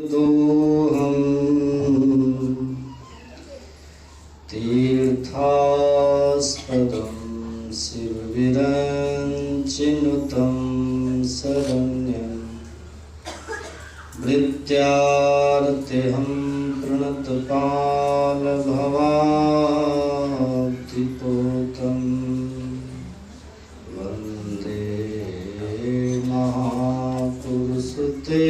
दोहं तीर्थास्पदं शिवविरञ्चिनुतं शरण्यं भृत्यार्तेऽहं प्रणतपालभवाब्धिपूतं वन्दे महापुरुषते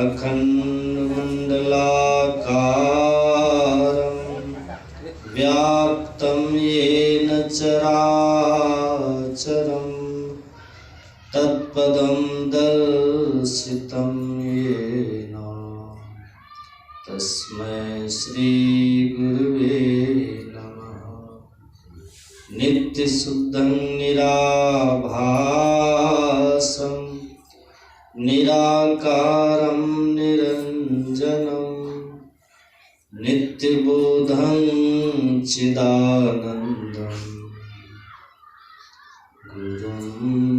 अखण्डमण्डलाकारं व्याप्तं येन चराचरं तत्पदं दर्शितं येन तस्मै श्रीगुरुवे नमः। नित्यशुद्धं निराभासं निराकारं निरञ्जनं नित्यबोधं चिदानन्दं गुरुं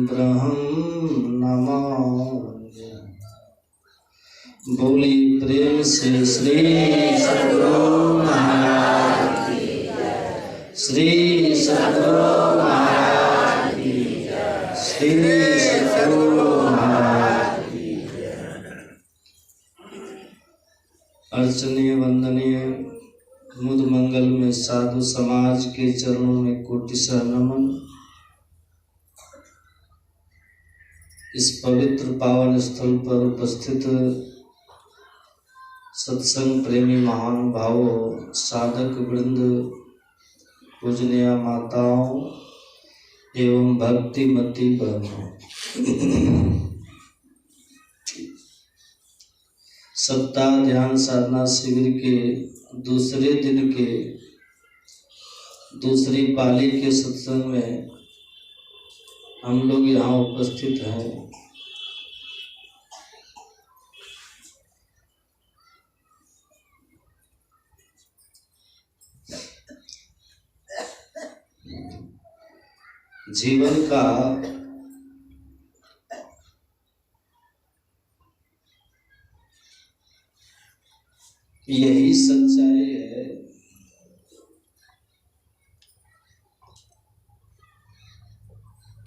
ब्रह्म नमामि। बोली प्रेम से श्री सद्गुरु महाराज की जय, श्री सद्गुरु महाराज की जय, श्री सद्गुरु महाराज की जय। अर्चनीय वंदनीय मुद मंगल में साधु समाज के चरणों में कोटिशः नमन। इस पवित्र पावन स्थल पर उपस्थित सत्संग प्रेमी महानुभावों, साधक वृंद, पूजनीय माताओं एवं भक्तिमती बहनों, सप्ताह ध्यान साधना शिविर के दूसरे दिन के दूसरी पाली के सत्संग में हम लोग यहाँ उपस्थित हैं। जीवन का यही सच्चाई है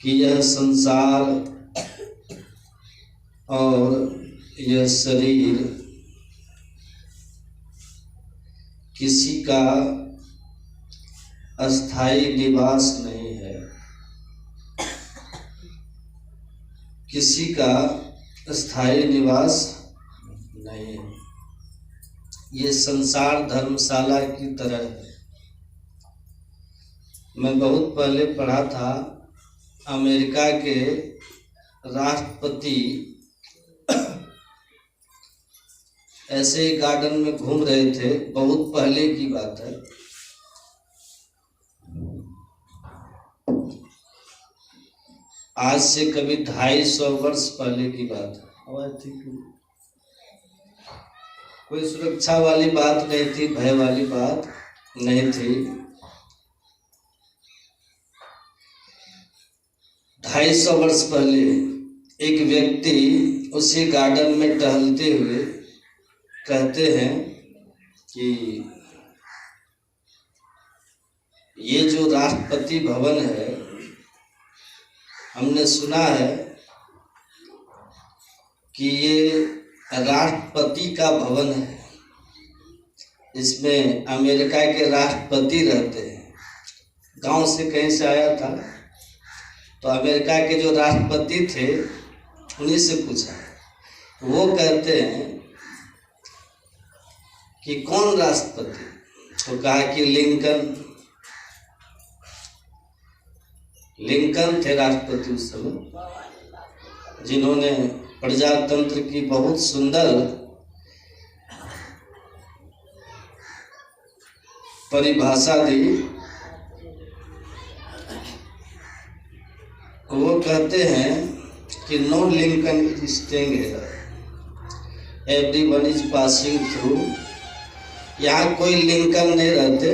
कि यह संसार और यह शरीर किसी का अस्थायी निवास नहीं है, किसी का स्थायी निवास नहीं है। ये संसार धर्मशाला की तरह है। मैं बहुत पहले पढ़ा था, अमेरिका के राष्ट्रपति ऐसे गार्डन में घूम रहे थे, बहुत पहले की बात है। आज से कभी 250 वर्ष पहले की बात है। कोई सुरक्षा वाली बात नहीं थी, भय वाली बात नहीं थी। 250 वर्ष पहले एक व्यक्ति उसी गार्डन में टहलते हुए कहते हैं कि ये जो राष्ट्रपति भवन है, हमने सुना है कि ये राष्ट्रपति का भवन है। इसमें अमेरिका के राष्ट्रपति रहते हैं। गांव से कहीं से आया था, तो अमेरिका के जो राष्ट्रपति थे उन्हीं से पूछा। वो कहते हैं कि कौन राष्ट्रपति? तो कहा कि लिंकन थे राष्ट्रपति उस समय, जिन्होंने प्रजातंत्र की बहुत सुंदर परिभाषा दी। वो कहते हैं कि no Lincoln is staying here, everyone is passing through. यहाँ कोई लिंकन नहीं रहते,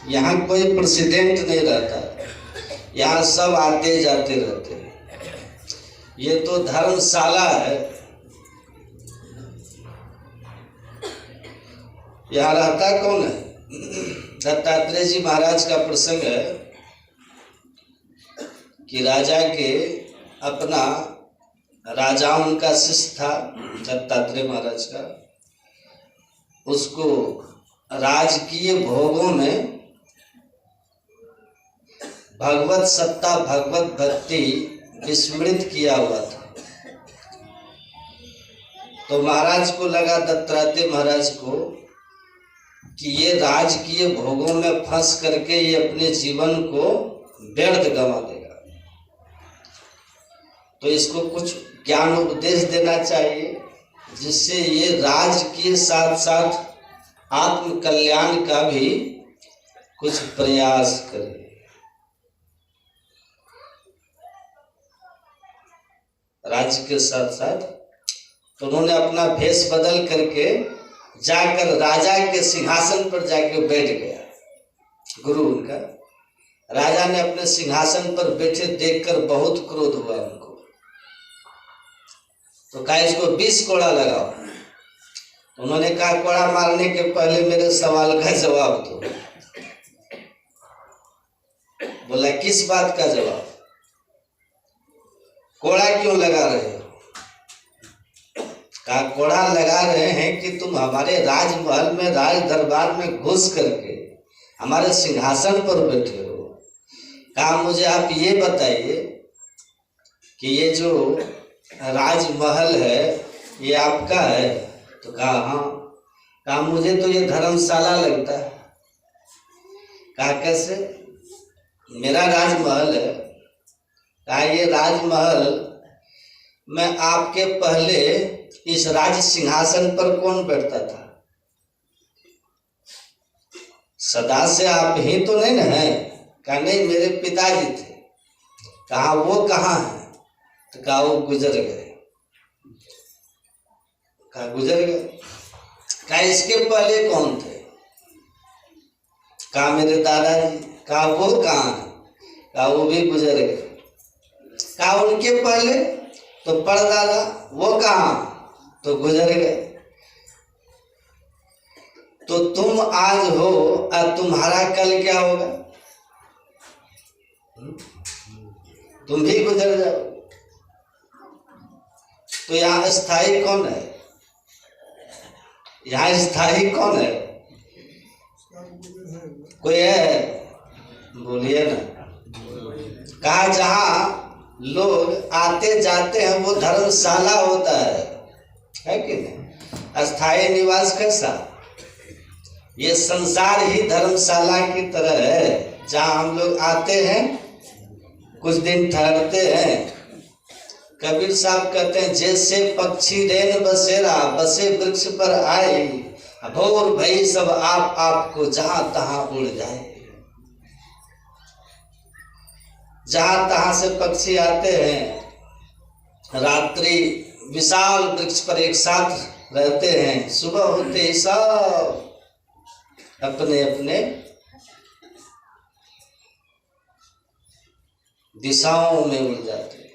यहाँ कोई प्रेसिडेंट नहीं रहता, यहाँ सब आते जाते रहते हैं। ये तो धर्मशाला है। यहाँ रहता कौन है? दत्तात्रेय जी महाराज का प्रसंग है कि राजा के अपना राजा उनका शिष्य था दत्तात्रेय महाराज का, उसको राजकीय भोगों में भगवत सत्ता भगवत भक्ति विस्मृत किया हुआ था। तो महाराज को लगा, दत्तात्रेय महाराज को, कि ये राजकीय भोगों में फंस करके ये अपने जीवन को व्यर्थ गंवा देगा, तो इसको कुछ ज्ञान उपदेश देना चाहिए जिससे ये राज के साथ साथ आत्म कल्याण का भी कुछ प्रयास करे। राज्य के साथ साथ तो उन्होंने अपना भेष बदल करके जाकर राजा के सिंहासन पर जाकर बैठ गया। गुरु उनका, राजा ने अपने सिंहासन पर बैठे देखकर बहुत क्रोध हुआ उनको, तो कहा इसको 20 कोड़ा लगाओ। उन्होंने कहा कोड़ा मारने के पहले मेरे सवाल का जवाब दो। बोला किस बात का जवाब? कोड़ा क्यों लगा रहे हो? कहा कोड़ा लगा रहे हैं कि तुम हमारे राजमहल में राज दरबार में घुस करके हमारे सिंहासन पर बैठे हो। कहा मुझे आप ये बताइए कि ये जो राजमहल है ये आपका है? तो कहा हाँ। कहा मुझे तो ये धर्मशाला लगता है। कहा कैसे? मेरा राजमहल है। कहा ये राजमहल में आपके पहले इस राज सिंहासन पर कौन बैठता था? सदा से आप ही तो नहीं ना है? कहा नहीं, मेरे पिताजी थे। कहा वो कहाँ है? तो कहा वो गुजर गए। कहा गुजर गए। कहा इसके पहले कौन थे? कहा मेरे दादाजी। कहा वो कहाँ है? कहा वो भी गुजर गए। कहा उनके पहले तो परदादा, वो कहाँ? तो गुजर गए। तो तुम आज हो और तुम्हारा कल क्या होगा? तुम भी गुजर जाओ। तो यहाँ स्थायी कौन है? यहाँ स्थायी कौन है? कोई है? बोलिए ना। कहा जहाँ लोग आते जाते हैं वो धर्मशाला होता है कि नहीं? अस्थायी निवास कैसा? ये संसार ही धर्मशाला की तरह है, जहाँ हम लोग आते हैं, कुछ दिन ठहरते हैं। कबीर साहब कहते हैं जैसे पक्षी रेन बसेरा बसे वृक्ष पर आए, भोर भई सब आप आपको जहां तहां उड़ जाए। जहां तहां से पक्षी आते हैं, रात्रि विशाल वृक्ष पर एक साथ रहते हैं, सुबह होते ही सब अपने अपने दिशाओं में उड़ जाते हैं।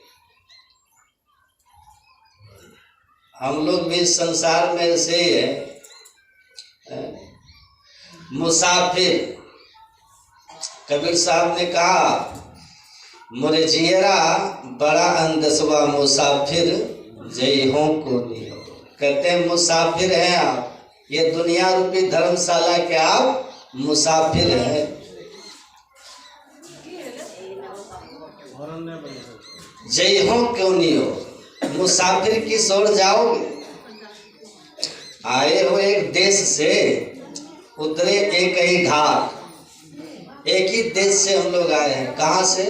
हम लोग भी संसार में ऐसे ही है, मुसाफिर। कबीर साहब ने कहा मोरे जियरा बड़ा अंदसवा मुसाफिर जय हो को नहीं हो। कहते हैं मुसाफिर हैं आप, ये दुनिया रूपी धर्मशाला के आप मुसाफिर हैं। जय हो क्यों नहीं हो? मुसाफिर किस ओर जाओगे? आए हो एक देश से, उतरे एक ही घाट। एक ही देश से हम लोग आए हैं। कहाँ से?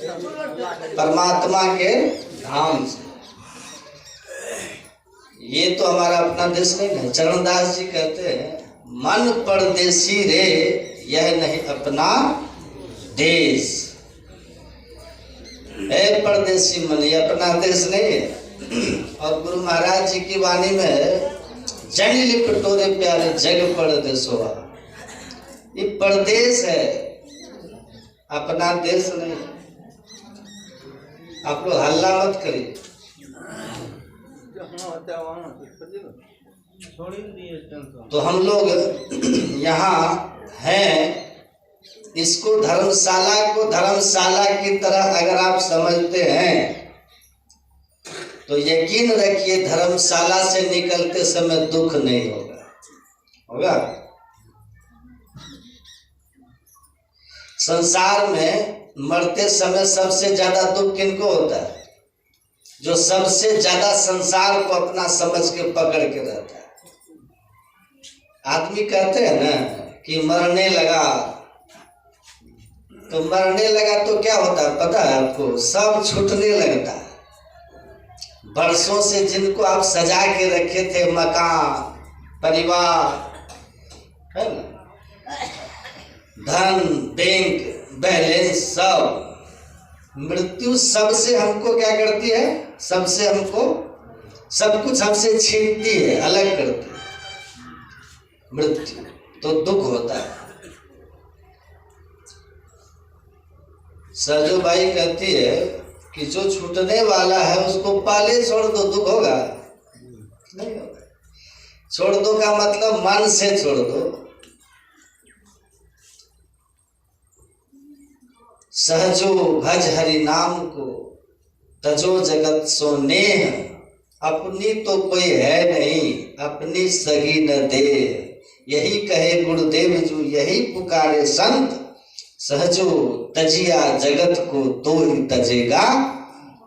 परमात्मा के धाम से। ये तो हमारा अपना देश नहीं है। चरणदास जी कहते हैं मन परदेसी रे यह नहीं अपना देश। परदेसी मन, ये अपना देश नहीं है। और गुरु महाराज जी की वाणी में जन लिपटोरे प्यारे जग परदेसोआ, ये परदेश है, अपना देश नहीं है। आप लोग हल्ला मत करिए। तो हम लोग यहाँ हैं, इसको धर्मशाला को धर्मशाला की तरह अगर आप समझते हैं तो यकीन रखिए धर्मशाला से निकलते समय दुख नहीं होगा। संसार में मरते समय सबसे ज्यादा दुख किनको होता है? जो सबसे ज्यादा संसार को अपना समझ के पकड़ के रहता है। आदमी कहते हैं ना कि मरने लगा, तो मरने लगा तो क्या होता है पता है आपको? सब छूटने लगता है। बरसों से जिनको आप सजा के रखे थे, मकान, परिवार, है ना, धन, बैंक बैलेंस, सब मृत्यु सबसे हमको क्या करती है? सबसे हमको सब कुछ हमसे छीनती है, अलग करती है मृत्यु। तो दुख होता है। सरजूबाई कहती है कि जो छूटने वाला है उसको पहले छोड़ दो, दुख होगा? नहीं होगा। छोड़ दो का मतलब मन से छोड़ दो। सहजो भज हरि नाम को, तजो जगत सो नेह, अपनी तो कोई है नहीं, अपनी सगी न दे। यही कहे गुरुदेव जो, यही पुकारे संत, सहजो तजिया जगत को, तो ही तजेगा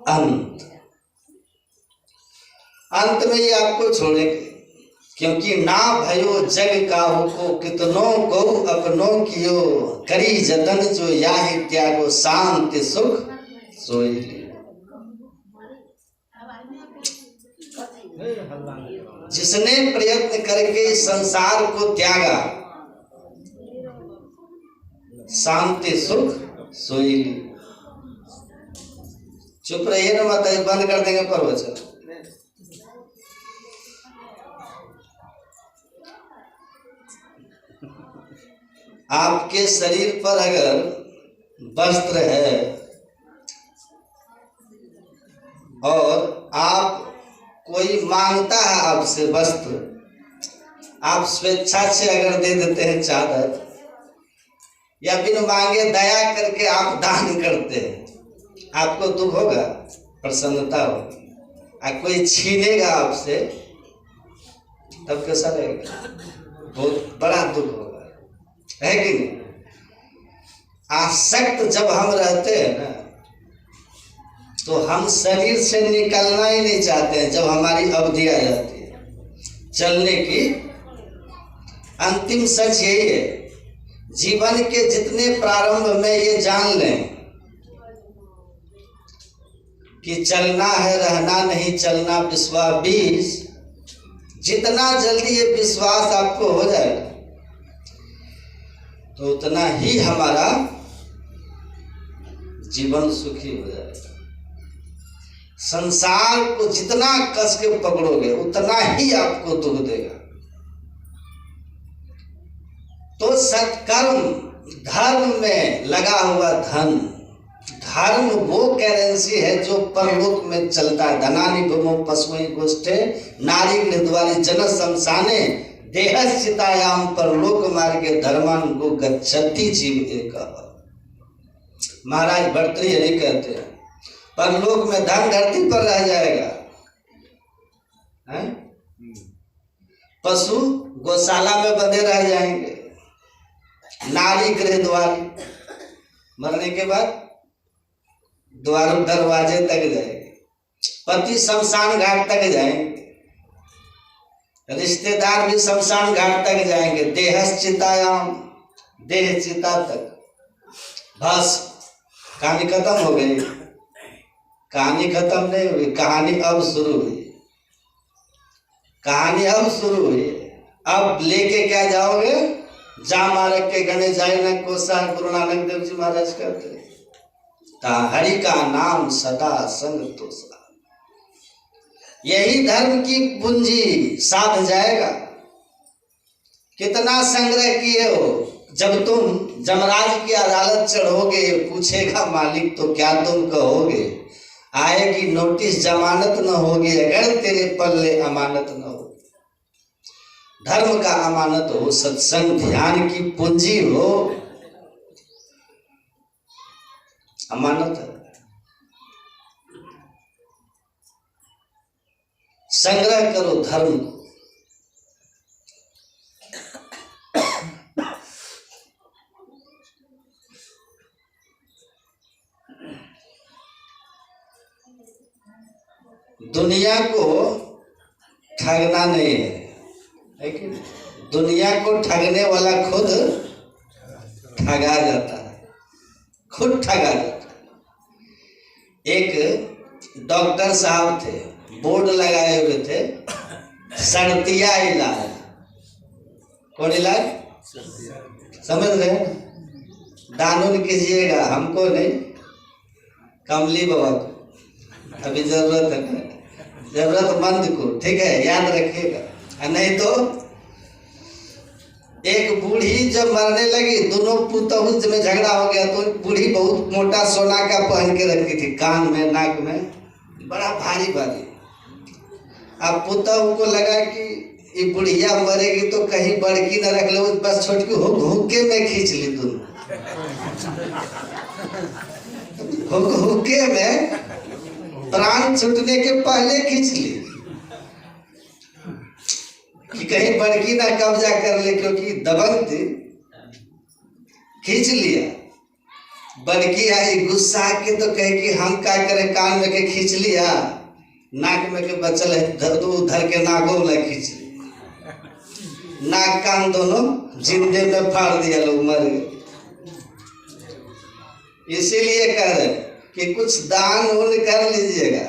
अंत। अंत में ये आपको छोड़ेंगे, क्योंकि ना भयो जग काहू को, कितनों को अपनों कियो, करी जतन जो याहि त्यागो, शांति सुख सोई लियो। जिसने प्रयत्न करके इस संसार को त्यागा, शांति सुख सोई लियो। चुप रहिए ना, मत बंद कर देंगे प्रवचन। आपके शरीर पर अगर वस्त्र है और आप कोई मांगता है आपसे वस्त्र, आप स्वेच्छा से अगर दे देते हैं चादर, या बिन मांगे दया करके आप दान करते हैं, आपको दुख होगा? प्रसन्नता होगी। और कोई छीनेगा आपसे तब कैसा रहेगा? बहुत बड़ा दुख होगा, है कि नहीं? आसक्त जब हम रहते हैं ना, तो हम शरीर से निकलना ही नहीं चाहते हैं। जब हमारी अवधि आ जाती है चलने की, अंतिम सच यही है। जीवन के जितने प्रारंभ में ये जान लें कि चलना है, रहना नहीं, चलना विश्वास, जितना जल्दी ये विश्वास आपको हो जाएगा तो उतना ही हमारा जीवन सुखी हो जाएगा। संसार को जितना कस के पकड़ोगे उतना ही आपको दुख देगा। तो सत्कर्म, धर्म में लगा हुआ धन, धर्म वो करेंसी है जो परलोक में चलता है। धनानि भूमो पशुहि गोष्ठे, नारी गृहद्वारी जन शमशाने, देहस्थितायाम परलोक मार्गे धर्मान को गच्छति जीव एक। महाराज भर्तृहरि कहते हैं परलोक में धन धरती पर रह जाएगा, पशु गौशाला में बंधे रह जाएंगे, नारी गृहद्वारी मरने के बाद द्वार दरवाजे तक जाएंगे, पति शमशान घाट तक जाएंगे, रिश्तेदार भी शमशान घाट तक जाएंगे, देहश्चितायाम, देह चिता तक। बस कहानी खत्म हो गई। कहानी खत्म नहीं हुई, कहानी अब शुरू हुई। कहानी अब शुरू हुई। अब लेके क्या जाओगे? जा मारक के गणे जाए न कोसा, गुरु नानक देव जी महाराज कहते हैं, ता हरि का नाम सदा संग तोसा। यही धर्म की पूंजी साध जाएगा। कितना संग्रह किए हो? जब तुम जमराज की अदालत चढ़ोगे, पूछेगा मालिक तो क्या तुम कहोगे? आएगी नोटिस जमानत न होगी अगर तेरे पल्ले अमानत न हो। धर्म का अमानत हो, सत्संग ध्यान की पूंजी हो, अमानत है। संग्रह करो धर्म को। दुनिया को ठगना नहीं है कि दुनिया को ठगने वाला खुद ठगा जाता है, खुद ठगा जाता है। एक डॉक्टर साहब थे, बोर्ड लगाए हुए थे, सर्दिया इलाज। कौन इलाज? समझ रहे हैं? दानुन कीजिएगा, हमको नहीं, कमली बाबा को अभी जरूरत है, जरूरतमंद को, ठीक है, याद रखिएगा। नहीं तो एक बूढ़ी जब मरने लगी, दोनों पुतहु में झगड़ा हो गया, तो बूढ़ी बहुत मोटा सोना का पहन के रखी थी, कान में नाक में बड़ा भारी भारी। अब पुतहु को लगा कि ये बुढ़िया मरेगी तो कहीं बड़की न रख लो, बस छोटकी हुक्के में खींच ली, दोनों हुक्के में प्राण छूटने के पहले खींच ली कि कहीं बड़की ना कब्जा कर ले, क्योंकि दबंग थी। खींच लिया, बड़की आई गुस्सा के तो कहे कि हम क्या करें, कान में के खींच लिया, नाक में के बचल है उधर के नाकों में खींच लिया, नाक कान दोनों जिंदे में फाड़ दिया, लोग मर गए। इसीलिए कह रहे कि कुछ दान उन कर लीजिएगा,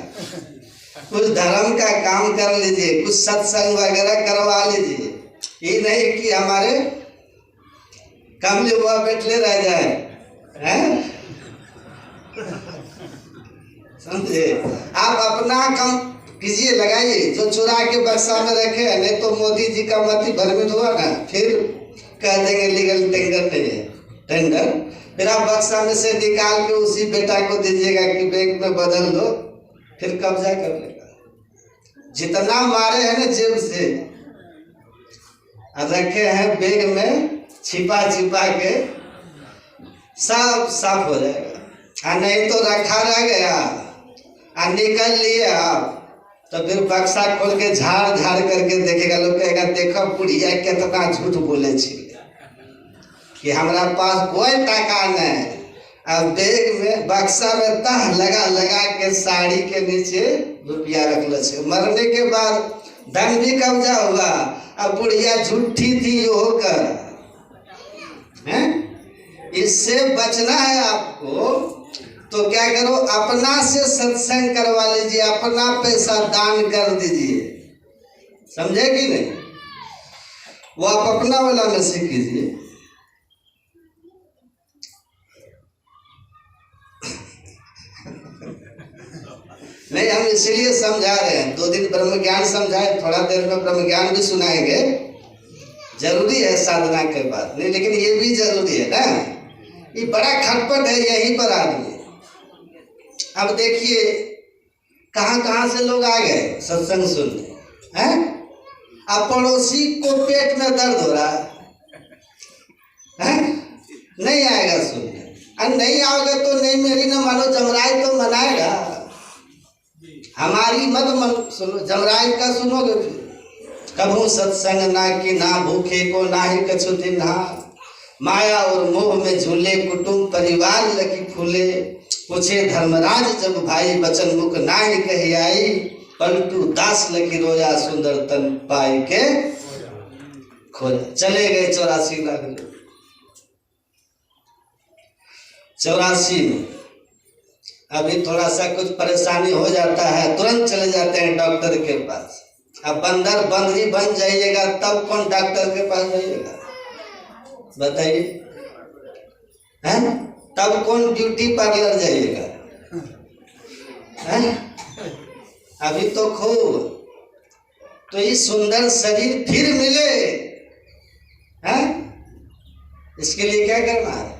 कुछ धर्म का काम कर लीजिए, कुछ सत्संग वगैरह करवा लीजिए। ये नहीं कि हमारे कमले हुआ बैठले रह जाए, हैं? समझे? आप अपना काम कीजिए, लगाइए, जो चुरा के बक्सा में रखे। नहीं तो मोदी जी का मत भ्रमित हुआ ना, फिर कह देंगे लीगल टेंडर नहीं है, टेंडर। फिर आप बक्सा में से निकाल के उसी बेटा को दीजिएगा कि बैंक में बदल दो, फिर कब्जा कर लेगा। जितना मारे हैं ना जेब से, रखे हैं बैग में छिपा छिपा के, सब साफ हो जाएगा। नहीं तो रखा रह गया और निकल लिए आप, तो फिर बक्सा खोल के झाड़ झाड़ करके देखेगा, लोग कहेगा देखो बुढ़िया कितना झूठ बोले छी कि हमारा पास कोई टका नहीं। अब बैग में बक्सा में तह लगा लगा के साड़ी के नीचे रुपया रख लो छे। मरने के बाद धन भी कब्जा होगा। अब बुढ़िया झूठी थी यो होकर, हैं? इससे बचना है आपको, तो क्या करो, अपना से सत्संग करवा लीजिए, अपना पैसा दान कर दीजिए, समझे कि नहीं? वो आप अपना वाला में से कीजिए। नहीं, हम इसीलिए समझा रहे हैं, 2 दिन ब्रह्म ज्ञान समझाए, थोड़ा देर में ब्रह्म ज्ञान भी सुनाएंगे, जरूरी है साधना के बाद। नहीं, लेकिन ये भी जरूरी है ना, ये बड़ा खटपट है यहीं पर आदमी। अब देखिए कहाँ कहाँ से लोग आ गए सत्संग सुनने, हैं? अब पड़ोसी को पेट में दर्द हो रहा है, नहीं आएगा सुनने। और नहीं आओगे तो नहीं, मेरी न मानो, जमराय तो मनाएगा, हमारी मत सुनो, जमराय का सुनोगे फिर। कभू सत्संग ना कि ना भूखे को ना ही कछु दिन, माया और मोह में झूले कुटुंब परिवार लगी फूले। पूछे धर्मराज जब भाई बचन मुख ना ही कही आई, पलटू दास लगी रोया सुंदर तन पाए के खोजा। चले गए 84 लाख लोग, 84 में। अभी थोड़ा सा कुछ परेशानी हो जाता है, तुरंत चले जाते हैं डॉक्टर के पास। अब बंदर बंदरी बन जाइएगा तब कौन डॉक्टर के पास जाइएगा, बताइए, हैं? तब कौन ब्यूटी पार्लर जाइएगा, हैं? अभी तो खूब, तो ये सुंदर शरीर फिर मिले, हैं? इसके लिए क्या करना है?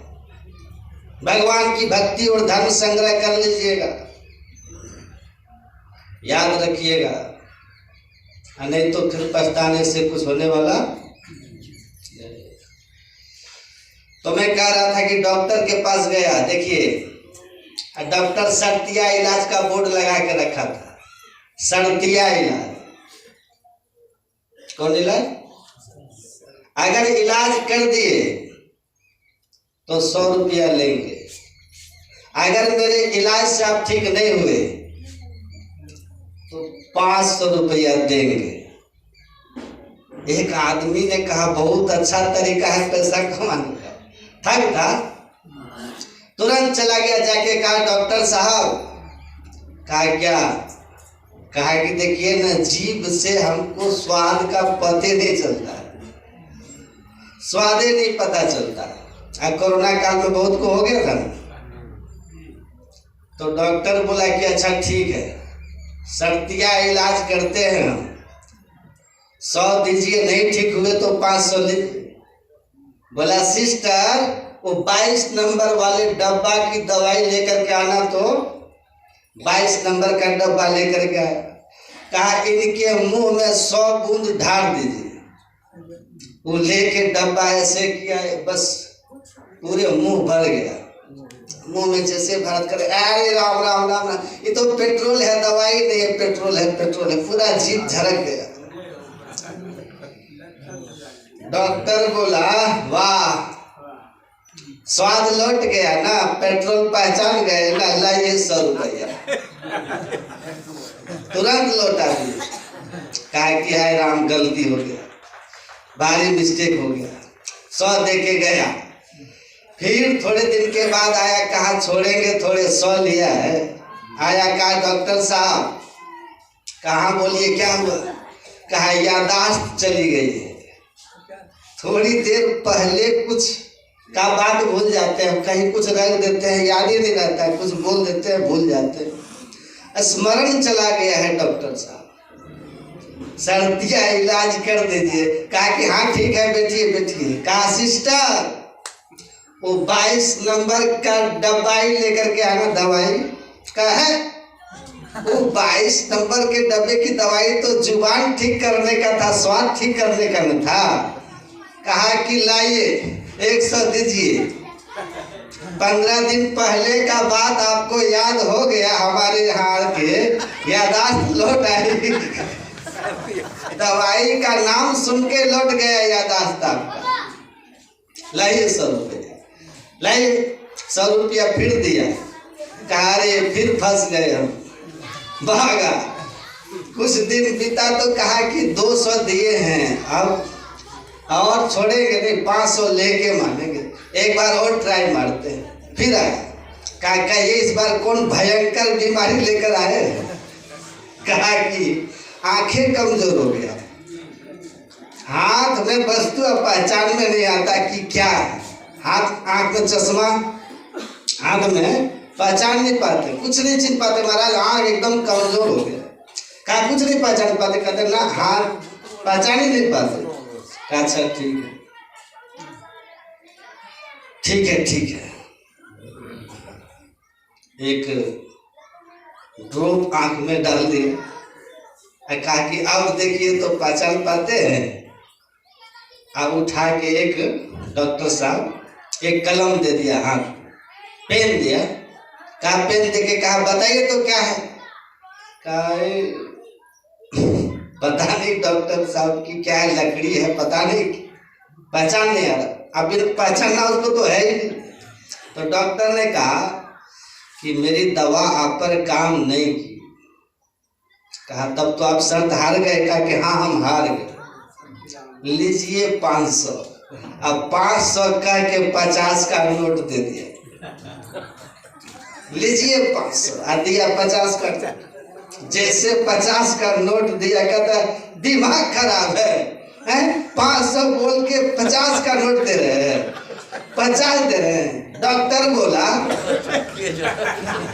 भगवान की भक्ति और धर्म संग्रह कर लीजिएगा, याद रखिएगा, नहीं तो फिर पछताने से कुछ होने वाला। तो मैं कह रहा था कि डॉक्टर के पास गया, देखिए डॉक्टर शर्तिया इलाज का बोर्ड लगा के रखा था। शर्तिया इलाज, कौन इलाज? अगर इलाज कर दिए तो 100 रुपया लेंगे, अगर मेरे इलाज से आप ठीक नहीं हुए तो 500 रुपया देंगे। एक आदमी ने कहा बहुत अच्छा तरीका है पैसा कमाने का, थक था, तुरंत चला गया, जाके कहा डॉक्टर साहब, कहा क्या? कहा कि देखिए न, जीभ से हमको स्वाद का पता नहीं चलता, स्वाद ही नहीं पता चलता। कोरोना काल में बहुत को हो गया था। तो डॉक्टर बोला कि अच्छा ठीक है, शर्तिया इलाज करते हैं हम, 100 दीजिए, नहीं ठीक हुए तो 500 लीजिए। बोला सिस्टर वो 22 नंबर वाले डब्बा की दवाई लेकर के आना, तो 22 नंबर का डब्बा लेकर के आया। कहा इनके मुंह में 100 बूंद ढार दीजिए। वो लेके डब्बा ऐसे किया, बस पूरे मुंह भर गया। मुंह में जैसे भरत करे, अरे राम राम राम राम, ये तो पेट्रोल है, दवाई नहीं है, पेट्रोल है, पेट्रोल है। पूरा जीभ झरक गया। डॉक्टर बोला वाह, स्वाद लौट गया ना, पेट्रोल पहचान गए ना, लाइए 100 रुपया। तुरंत लौटा दिया। कहा कि हाय राम, गलती हो गया, भारी मिस्टेक हो गया, 100 दे के गया। फिर थोड़े दिन के बाद आया, कहा छोड़ेंगे थोड़े, 100 लिया है। आया, कहा डॉक्टर साहब, कहा बोलिए क्या हुआ? कहा याददाश्त चली गई है, थोड़ी देर पहले कुछ का बात भूल जाते हैं, कहीं कुछ रख देते हैं, याद ही नहीं रहता है, कुछ बोल देते हैं, भूल जाते हैं, स्मरण चला गया है। डॉक्टर साहब शर्तिया इलाज कर दीजिए। कहा कि हाँ ठीक है, बैठिए बैठिए। कहा सिस्टर वो 22 नंबर का डब्बा ही लेकर के आना दवाई। कहे वो 22 नंबर के डब्बे की दवाई तो जुबान ठीक करने का था, स्वाद ठीक करने का न था। कहा कि लाइए 100 दीजिए। 15 दिन पहले का बात आपको याद हो गया, हमारे यहाँ के यादाश्त लौट आई। दवाई का नाम सुन के लौट गया यादाश्त आपका। लाइए 100 रुपया, लाइए 100 रुपया फिर दिया। कहा अरे फिर फंस गए हम, भागा। कुछ दिन बीता तो कहा कि 200 दिए हैं, अब और छोड़ेंगे नहीं, 500 लेके मानेंगे, एक बार और ट्राई मारते हैं। फिर आया, कहा ये इस बार कौन भयंकर बीमारी लेकर आए? कहा कि आंखें कमजोर हो गया, हाथ में वस्तु पहचान में नहीं आता कि क्या है। हाथ, आंख में चश्मा, हाथ में पहचान नहीं पाते, कुछ नहीं चिन्ह पाते। महाराज आंख एकदम कमजोर हो गया। कहा कुछ नहीं पहचान पाते? कहते ना हाथ पहचान ही नहीं पाते। कहा अच्छा ठीक है, ठीक है, ठीक है। एक ड्रॉप आंख में डाल दिया। कहा कि अब देखिए तो पहचान पाते हैं। अब उठा के एक डॉक्टर साहब एक कलम दे दिया, हाथ पेन दिया। कहा पेन दे के कहा बताइए तो क्या है? कहा पता नहीं डॉक्टर साहब की क्या है, लकड़ी है, पता नहीं, पहचान नहीं आ रहा। अब पहचानना उसको तो है ही नहीं। तो डॉक्टर ने कहा कि मेरी दवा आप पर काम नहीं की। कहा तब तो आप शर्त हार गए? कहा कि हाँ हम हार गए। लीजिए 500। अब 500 कह के 50 का नोट दे दिया। लीजिए 500, आ दिया 50 का। जैसे 50 का नोट दिया, कहता दिमाग खराब है, 500 बोल के 50 का नोट दे रहे हैं, 50 दे रहे हैं। डॉक्टर बोला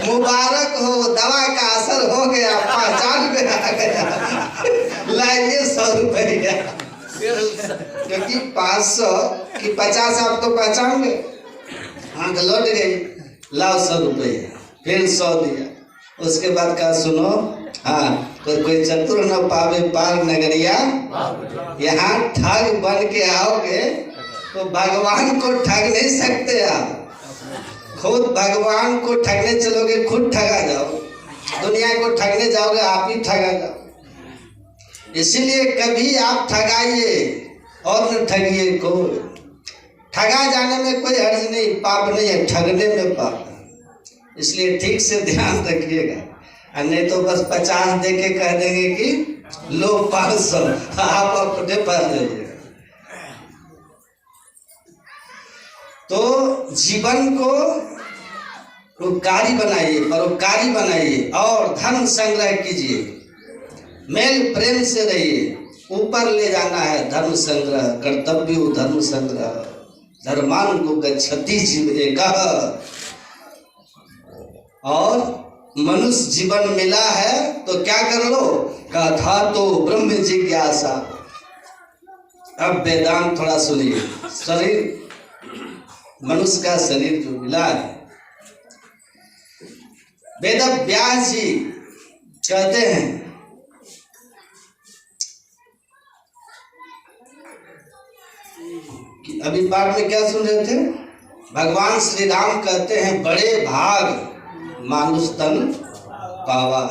मुबारक हो, दवा का असर हो गया, पहचान में आ गया, लाइए 100 रुपया। क्योंकि 500 की 50 आप तो पहचान गए। हाँ तो लौट गई, लाओ 100 रुपया। फिर 100 दिया। उसके बाद कहा सुनो, हाँ, तो कोई चतुर न पावे पार नगरिया, यहाँ ठग बन के आओगे तो भगवान को ठग नहीं सकते आप। खुद भगवान को ठगने चलोगे खुद ठगा जाओ, दुनिया को ठगने जाओगे आप ही ठगा जाओ। इसीलिए कभी आप ठगाइए और न ठगिए को। ठगा जाने में कोई हर्ज नहीं, पाप नहीं है, ठगने में पाप है। इसलिए ठीक से ध्यान रखिएगा, और नहीं तो बस 50 दे के कह देंगे कि लो 500, आप अपने पास जाइए। तो जीवन को उपकारी बनाइए, परोपकारी बनाइए और धर्म संग्रह कीजिए, मेल प्रेम से रहिए। ऊपर ले जाना है धर्म संग्रह, कर्तव्य धर्म संग्रह, धर्मान को गच्छति जीवेका। और मनुष्य जीवन मिला है तो क्या कर लो, कथा तो ब्रह्म जिज्ञासा। अब वेदांत थोड़ा सुनिए। शरीर, मनुष्य का शरीर जो मिला है, वेद व्यास जी कहते हैं कि अभी पाठ में क्या सुन रहे थे, भगवान श्री राम कहते हैं बड़े भाग मानुष तन पावा।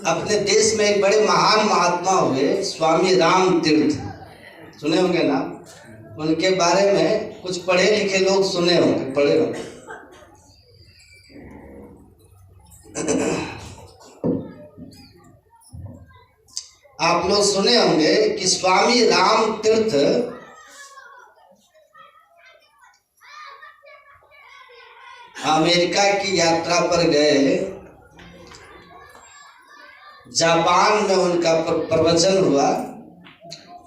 अपने देश में एक बड़े महान महात्मा हुए स्वामी राम तीर्थ, सुने होंगे ना, उनके बारे में कुछ पढ़े लिखे लोग सुने होंगे, पढ़े होंगे। आप लोग सुने होंगे कि स्वामी राम तीर्थ अमेरिका की यात्रा पर गए। जापान में उनका प्रवचन हुआ,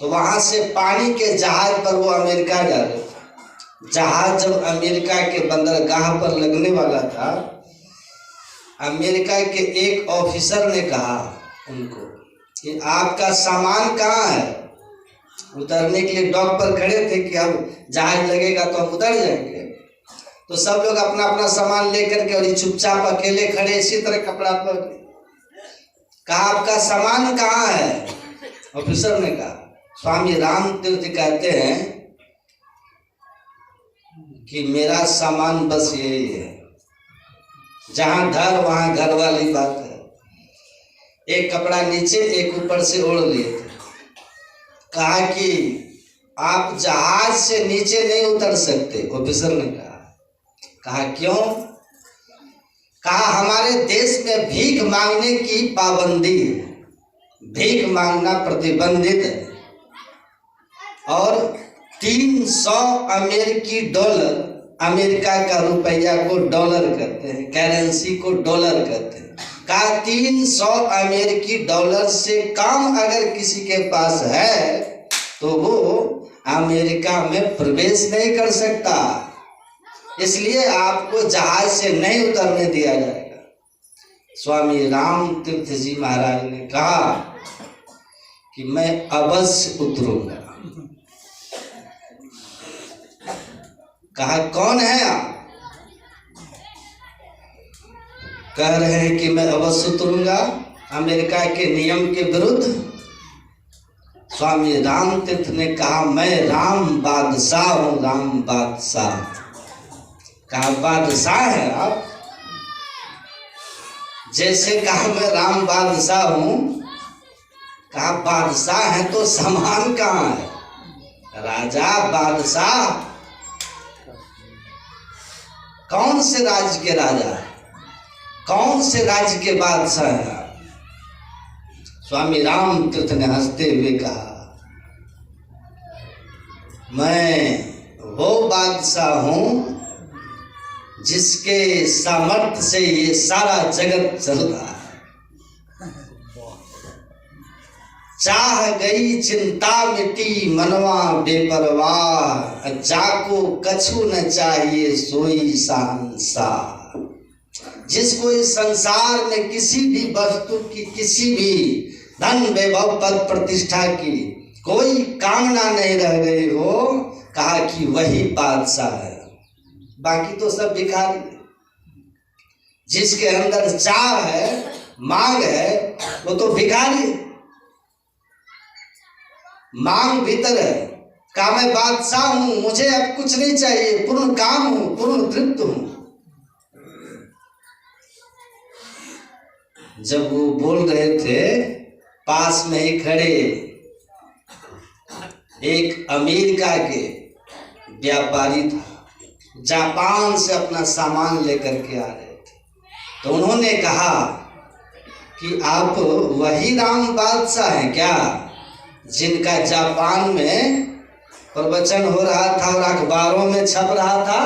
तो वहां से पानी के जहाज पर वो अमेरिका जा रहे थे। जहाज जब अमेरिका के बंदरगाह पर लगने वाला था, अमेरिका के एक ऑफिसर ने कहा उनको कि आपका सामान कहाँ है। उतरने के लिए डॉक पर खड़े थे कि अब जहाज लगेगा तो हम उतर जाएंगे। तो सब लोग अपना अपना सामान लेकर के, और ये चुपचाप अकेले खड़े इसी तरह कपड़ा पर। कहा आपका सामान कहाँ है। ऑफिसर ने कहा, स्वामी राम तीर्थ कहते हैं कि मेरा सामान बस यही है, जहां घर वहां घर वाली बात है। एक कपड़ा नीचे एक ऊपर से ओढ़ लिए थे। कहा कि आप जहाज से नीचे नहीं उतर सकते। ऑफिसर ने कहा क्यों। कहा हमारे देश में भीख मांगने की पाबंदी है, भीख मांगना प्रतिबंधित है, और 300 अमेरिकी डॉलर, अमेरिका का रुपया को डॉलर कहते हैं, करेंसी को डॉलर कहते हैं। कहा 300 अमेरिकी डॉलर से कम अगर किसी के पास है तो वो अमेरिका में प्रवेश नहीं कर सकता, इसलिए आपको जहाज से नहीं उतरने दिया जाएगा। स्वामी राम तीर्थ जी महाराज ने कहा कि मैं अवश्य उतरूंगा। कहा कौन है आप। कह रहे हैं कि मैं अवश्य उतरूंगा अमेरिका के नियम के विरुद्ध। स्वामी राम तीर्थ ने कहा मैं राम बादशाह हूं, राम बादशाह। कहा बादशाह है आप। जैसे कहा मैं राम बादशाह हूं, कहा बादशाह है तो सामान कहाँ है। राजा बादशाह कौन से राज्य के राजा है, कौन से राज्य के बादशाह है। स्वामी राम तीर्थ ने हंसते हुए कहा मैं वो बादशाह हूं जिसके सामर्थ्य से ये सारा जगत चल रहा है। चाह गई चिंता मिटी मनवा बेपरवाह, जाको कछु न चाहिए सोई शहंशाह। जिसको इस संसार में किसी भी वस्तु की, किसी भी धन वैभव पद प्रतिष्ठा की कोई कामना नहीं रह गई हो, कहा कि वही बादशाह है, बाकी तो सब भिखारी। जिसके अंदर चाह है, मांग है, वो तो भिखारी है। मांग भीतर है, कहा मैं बादशाह हूं, मुझे अब कुछ नहीं चाहिए, पूर्ण काम हूं, पूर्ण तृप्त हूं। जब वो बोल रहे थे, पास में ही खड़े एक अमेरिका के व्यापारी था, जापान से अपना सामान लेकर के आ रहे थे। तो उन्होंने कहा कि आप वही राम बादशाह हैं क्या, जिनका जापान में प्रवचन हो रहा था और अखबारों में छप रहा था?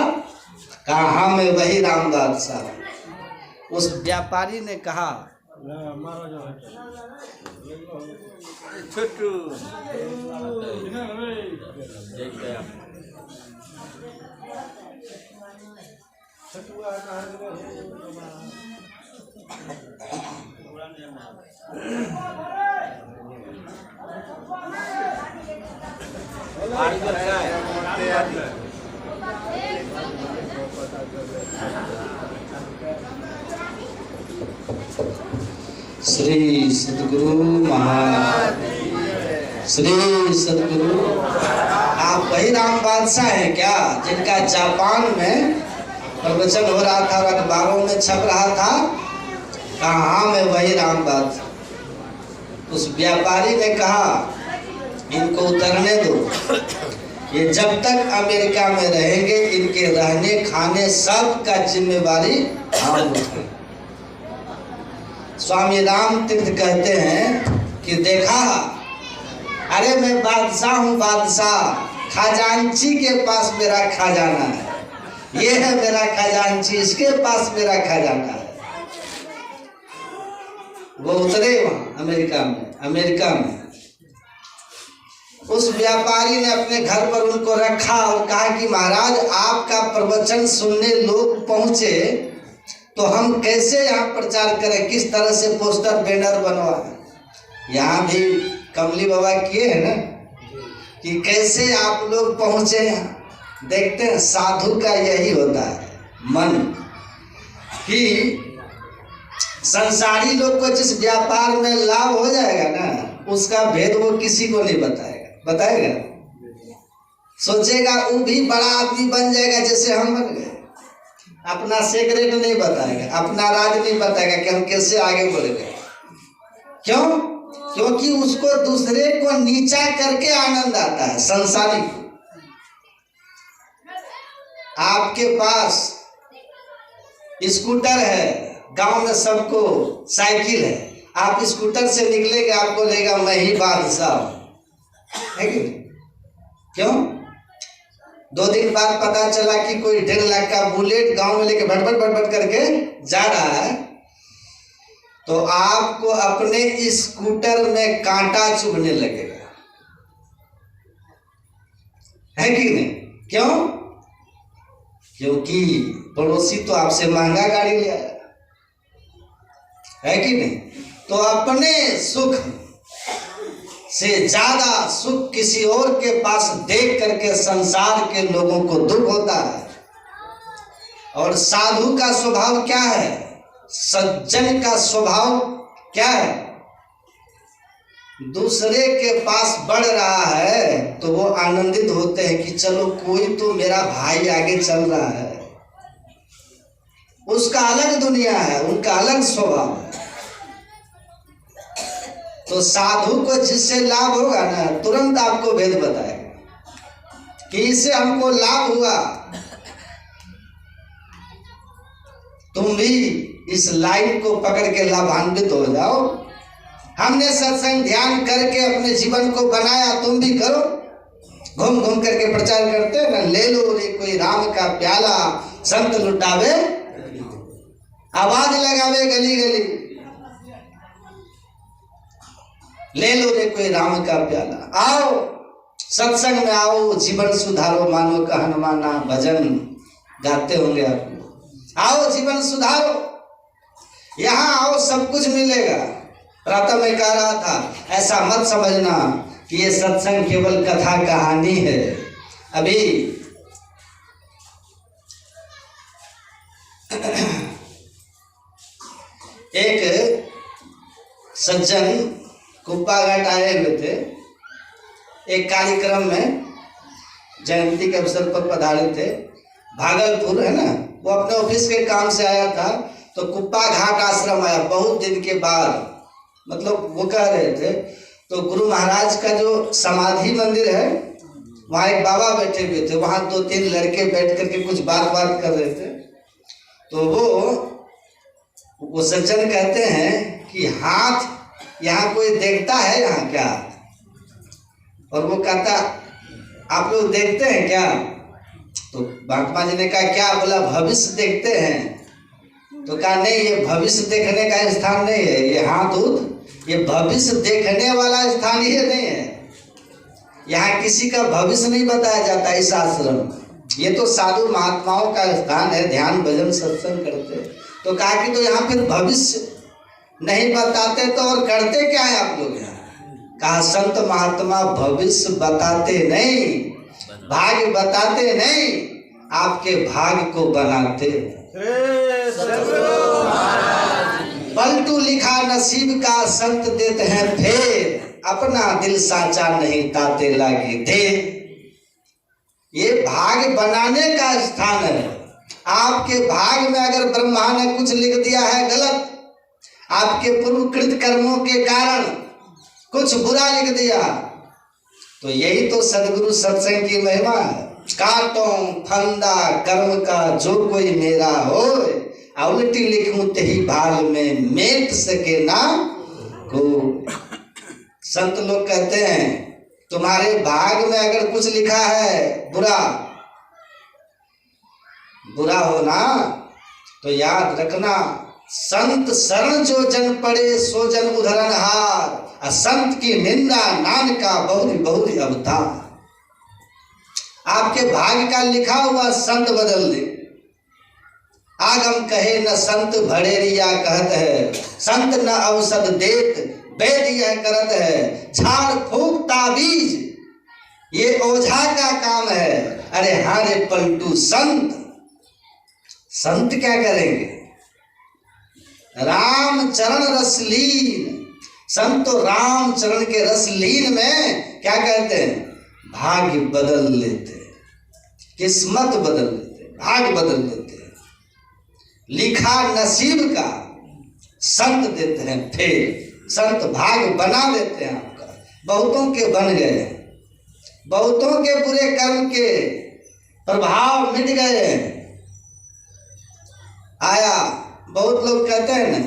कहा हाँ, मैं वही राम बादशाह। उस व्यापारी ने कहा श्री सद्गुरु महाराज, श्री सद्गुरु, आप वही राम बादशाह हैं क्या, जिनका जापान में प्रवचन हो रहा था और अखबारों में छप रहा था? कहा हाँ, मैं वही राम बादशाह। उस व्यापारी ने कहा इनको उतरने दो, ये जब तक अमेरिका में रहेंगे इनके रहने खाने सब का जिम्मेवारी हम उठाएंगे। स्वामी राम तीर्थ कहते हैं कि देखा, अरे मैं बादशाह हूँ, बादशाह, खजांची के पास मेरा खजाना है, ये है मेरा खजांची, इसके पास मेरा खजाना है। वो उतरे वहां अमेरिका में उस व्यापारी ने अपने घर पर उनको रखा और कहा कि महाराज, आपका प्रवचन सुनने लोग पहुंचे तो हम कैसे यहाँ प्रचार करें, किस तरह से पोस्टर बैनर बनवाएं। यहाँ भी कमली बाबा किए हैं ना कि कैसे आप लोग पहुंचे यहाँ। देखते हैं साधु का यही होता है मन, कि संसारी लोग को जिस व्यापार में लाभ हो जाएगा ना, उसका भेद वो किसी को नहीं बताएगा। सोचेगा वो भी बड़ा आदमी बन जाएगा जैसे हम बन गए, अपना सीक्रेट नहीं बताएगा, अपना राज नहीं बताएगा कि हम कैसे आगे बढ़ गए। क्यों? क्योंकि उसको दूसरे को नीचा करके आनंद आता है, संसारी को। आपके पास स्कूटर है, गांव में सबको साइकिल है, आप स्कूटर से निकलेंगे, आपको लगेगा मैं ही बादशाह हूं, है कि? क्यों? 2 दिन बाद पता चला कि कोई 1.5 लाख का बुलेट गांव में लेके भटभट करके जा रहा है, तो आपको अपने स्कूटर में कांटा चुभने लगेगा, है कि नहीं? क्यों? क्योंकि पड़ोसी तो आपसे महंगा गाड़ी ले आया, है कि नहीं? तो अपने सुख से ज्यादा सुख किसी और के पास देख करके संसार के लोगों को दुख होता है। और साधु का स्वभाव क्या है, सज्जन का स्वभाव क्या है? दूसरे के पास बढ़ रहा है तो वो आनंदित होते हैं कि चलो कोई तो मेरा भाई आगे चल रहा है। उसका अलग दुनिया है, उनका अलग स्वभाव है। तो साधु को जिससे लाभ होगा ना, तुरंत आपको भेद बताएगा कि इससे हमको लाभ हुआ, तुम भी इस लाइन को पकड़ के लाभान्वित हो जाओ। हमने सत्संग ध्यान करके अपने जीवन को बनाया, तुम भी करो। घूम घूम करके प्रचार करते हैं ना, ले लो रे कोई राम का प्याला, संत लुटावे, आवाज लगावे गली गली, ले लो रे कोई राम का प्याला। आओ सत्संग में आओ, जीवन सुधारो, मानो का हनुमाना भजन गाते होंगे आप। आओ जीवन सुधारो, यहाँ आओ, सब कुछ मिलेगा। प्रातः में कह रहा था, ऐसा मत समझना कि ये सत्संग केवल कथा कहानी है। अभी एक सज्जन कुप्पा घाट आए हुए थे, एक कार्यक्रम में जयंती के अवसर पर पधारे थे। भागलपुर है ना, वो अपने ऑफिस के काम से आया था, तो कुप्पा घाट आश्रम आया बहुत दिन के बाद। मतलब वो कह रहे थे, तो गुरु महाराज का जो समाधि मंदिर है, वहाँ एक बाबा बैठे हुए थे, वहाँ 2-3 लड़के बैठ करके कुछ बात कर रहे थे। तो वो सज्जन कहते हैं कि हाथ यहाँ कोई देखता है यहाँ क्या? और वो कहता आप लोग देखते हैं क्या? तो महात्मा जी ने कहा क्या? बोला भविष्य देखते हैं। तो कहा नहीं, ये भविष्य देखने का स्थान नहीं है, ये हाथ ये भविष्य देखने वाला स्थान ही नहीं है। यहाँ किसी का भविष्य नहीं बताया जाता इस आश्रम। ये तो साधु महात्माओं का स्थान है, ध्यान भजन सत्संग करते। तो कहा कि तो यहाँ फिर भविष्य नहीं बताते तो और करते क्या है आप लोग यहाँ? कहा संत महात्मा भविष्य बताते नहीं, भाग्य बताते नहीं, आपके भाग्य को बनाते। पलटू लिखा नसीब का संत देते हैं फेर, अपना दिल साचा नहीं ताते लागे थे। ये भाग्य बनाने का स्थान है। आपके भाग्य में अगर ब्रह्मा ने कुछ लिख दिया है गलत, आपके पूर्वकृत कर्मों के कारण कुछ बुरा लिख दिया, तो यही तो सदगुरु सत्संग की महिमा है। काटो फंदा कर्म का जो कोई मेरा हो, उल्टी लिखूं तेही भाग में मेट सके ना को। संत लोग कहते हैं तुम्हारे भाग में अगर कुछ लिखा है बुरा होना, तो याद रखना संत शरण जो जन पड़े सो जन उधरन हार, संत की निंदा नान का बहुरी बहुरी अवतार। आपके भाग्य का लिखा हुआ संत बदल दे। आगम कहे न संत भड़ेरिया कहत है, संत न औषध देत वैद्य यह करत है। झाड़ फूक ताबीज ये ओझा का काम है, अरे हारे पलटू संत क्या करेंगे? राम चरण रसलीन, संत तो राम चरण के रसलीन में क्या कहते हैं? भाग्य बदल लेते, किस्मत बदल लेते, भाग्य बदल देते हैं। लिखा नसीब का संत देते हैं फिर, संत भाग्य बना देते हैं आपका। बहुतों के बन गए, बहुतों के बुरे कर्म के प्रभाव मिट गए। आया बहुत लोग कहते हैं ना,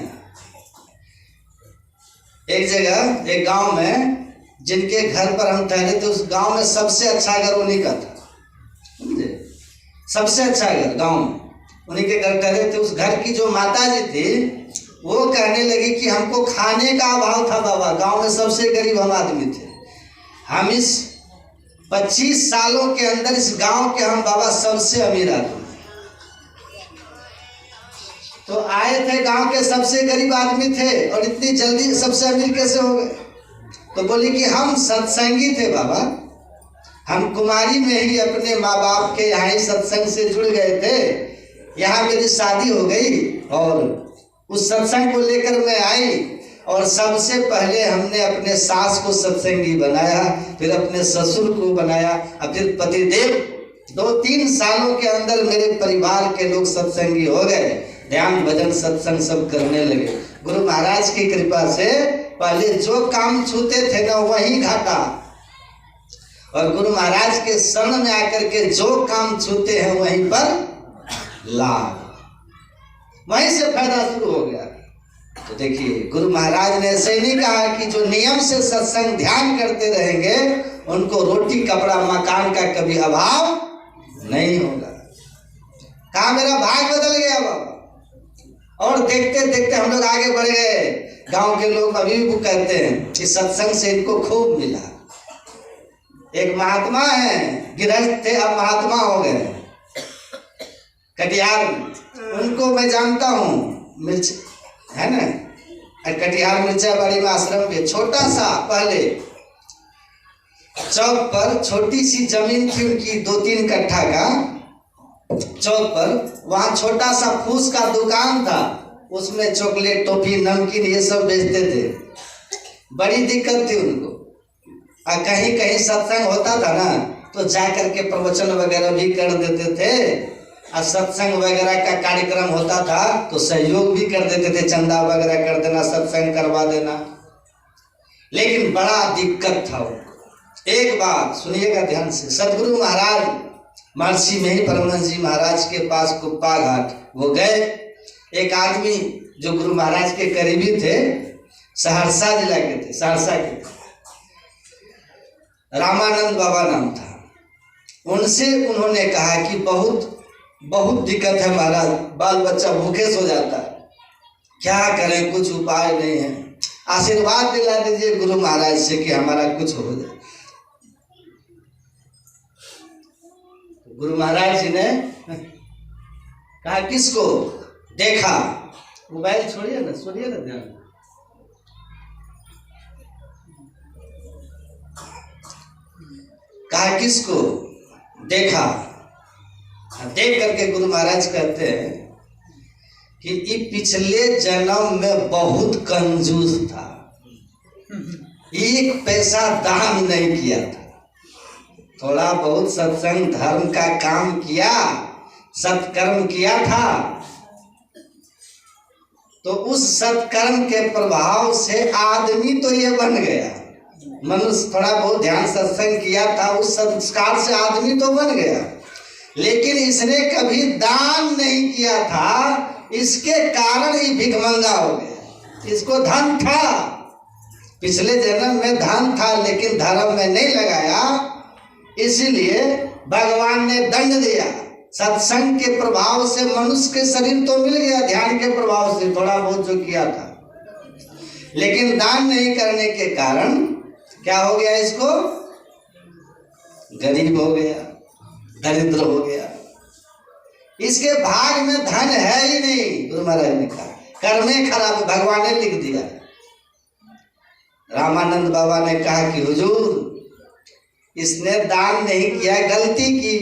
एक जगह एक गांव में जिनके घर पर हम ठहरे थे, उस गांव में सबसे अच्छा घर उन्हीं का था। सबसे अच्छा घर गांव में उन्हीं के घर ठहरे थे। उस घर की जो माता जी थी वो कहने लगी कि हमको खाने का अभाव था बाबा, गांव में सबसे गरीब हम आदमी थे। हम इस 25 सालों के अंदर इस गांव के हम बाबा सबसे अमीर आदमी। तो आए थे, गांव के सबसे गरीब आदमी थे और इतनी जल्दी सबसे अमीर कैसे हो गए? तो बोली कि हम सत्संगी थे बाबा, हम कुमारी में ही अपने माँ बाप के यहाँ ही सत्संग से जुड़ गए थे। यहाँ मेरी शादी हो गई और उस सत्संग को लेकर मैं आई और सबसे पहले हमने अपने सास को सत्संगी बनाया, फिर अपने ससुर को बनाया और फिर पतिदेव। 2-3 सालों के अंदर मेरे परिवार के लोग सत्संगी हो गए, ध्यान भजन सत्संग सब करने लगे। गुरु महाराज की कृपा से पहले जो काम छूते थे ना वही घाटा, और गुरु महाराज के शरण में आकर के जो काम छूते हैं वहीं पर लाभ, वहीं से फायदा शुरू हो गया। तो देखिए गुरु महाराज ने ऐसे ही नहीं कहा कि जो नियम से सत्संग ध्यान करते रहेंगे उनको रोटी कपड़ा मकान का कभी अभाव नहीं होगा। कहा मेरा भाग बदल गया बाबा। और देखते देखते हम लोग आगे बढ़ गए। गांव के लोग अभी भी कहते हैं कि सत्संग से इनको खूब मिला। एक महात्मा है, गृहस्थ थे, अब महात्मा हो गए कटिहार में। उनको मैं जानता हूँ, मिर्च है ना, कटिहार मिर्चाबाड़ी में आश्रम पे छोटा सा पहले चौक पर छोटी सी जमीन थी उनकी, 2-3 कट्ठा का चौक पर। वहाँ छोटा सा फूस का दुकान था उसमें चॉकलेट, टॉफी, नमकीन ये सब बेचते थे। बड़ी दिक्कत थी उनको। और कहीं कहीं सत्संग होता था ना तो जा करके प्रवचन वगैरह भी कर देते थे। और सत्संग वगैरह का कार्यक्रम होता था तो सहयोग भी कर देते थे, चंदा वगैरह कर देना, सत्संग करवा देना। लेकिन बड़ा दिक्कत था उनको। एक बात सुनिएगा ध्यान से, सदगुरु महाराज महर्षि मेही परमानंद जी महाराज के पास कुप्पा घाट वो गए। एक आदमी जो गुरु महाराज के करीबी थे, सहरसा जिला के थे, सहरसा के थे, रामानंद बाबा नाम था। उनसे उन्होंने कहा कि बहुत बहुत दिक्कत है महाराज, बाल बच्चा भूखे सो जाता है, क्या करें, कुछ उपाय नहीं है, आशीर्वाद दिला दीजिए गुरु महाराज से कि हमारा कुछ हो जाए। गुरु महाराज जी ने कहा किसको? देखा, मोबाइल छोड़िए ना, सुनिए ना ध्यान। कहा किसको? देखा। देख करके गुरु महाराज कहते हैं कि ये पिछले जन्म में बहुत कंजूस था, एक पैसा दान नहीं किया था, थोड़ा बहुत सत्संग धर्म का काम किया, सत्कर्म किया था, तो उस सत्कर्म के प्रभाव से आदमी तो ये बन गया, मनुष्य थोड़ा बहुत ध्यान सत्संग किया था, उस संस्कार से आदमी तो बन गया, लेकिन इसने कभी दान नहीं किया था, इसके कारण ही भिखमंगा हो गया। इसको धन था, पिछले जन्म में धन था, लेकिन धर्म में नहीं लगाया, इसीलिए भगवान ने दंड दिया। सत्संग के प्रभाव से मनुष्य के शरीर तो मिल गया, ध्यान के प्रभाव से थोड़ा बहुत जो किया था, लेकिन दान नहीं करने के कारण क्या हो गया? इसको गरीब हो गया, दरिद्र हो गया, इसके भाग में धन है ही नहीं। गुरु महाराज ने कहा कर्मे खराब, भगवान ने लिख दिया। रामानंद बाबा ने कहा कि हुजूर इसने दान नहीं किया, गलती की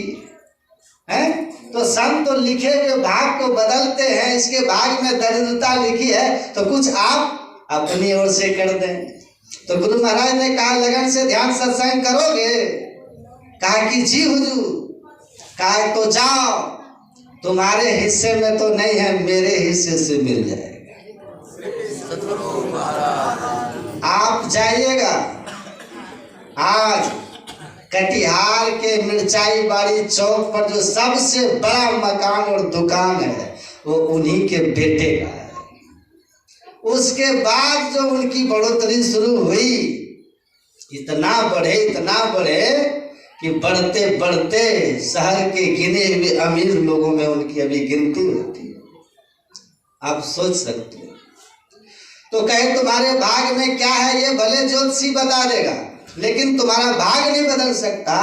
है, तो संत तो लिखे हुए भाग को बदलते हैं, इसके भाग में दरिद्रता लिखी है तो कुछ आप अपनी ओर से कर दें। तो गुरु महाराज ने कहा लगन से ध्यान सत्संग करोगे? कहा कि जी हुजूर। कहा तो जाओ, तुम्हारे हिस्से में तो नहीं है, मेरे हिस्से से मिल जाएगा। आप जाइएगा आज कटिहार के मिर्चाई बाड़ी चौक पर जो सबसे बड़ा मकान और दुकान है वो उन्हीं के बेटे का है। उसके बाद जो उनकी बढ़ोतरी शुरू हुई, इतना बढ़े कि बढ़ते बढ़ते शहर के गिने हुए अमीर लोगों में उनकी अभी गिनती होती है। आप सोच सकते हो। तो कहे तुम्हारे भाग में क्या है ये भले ज्योतिषी बता देगा, लेकिन तुम्हारा भाग नहीं बदल सकता।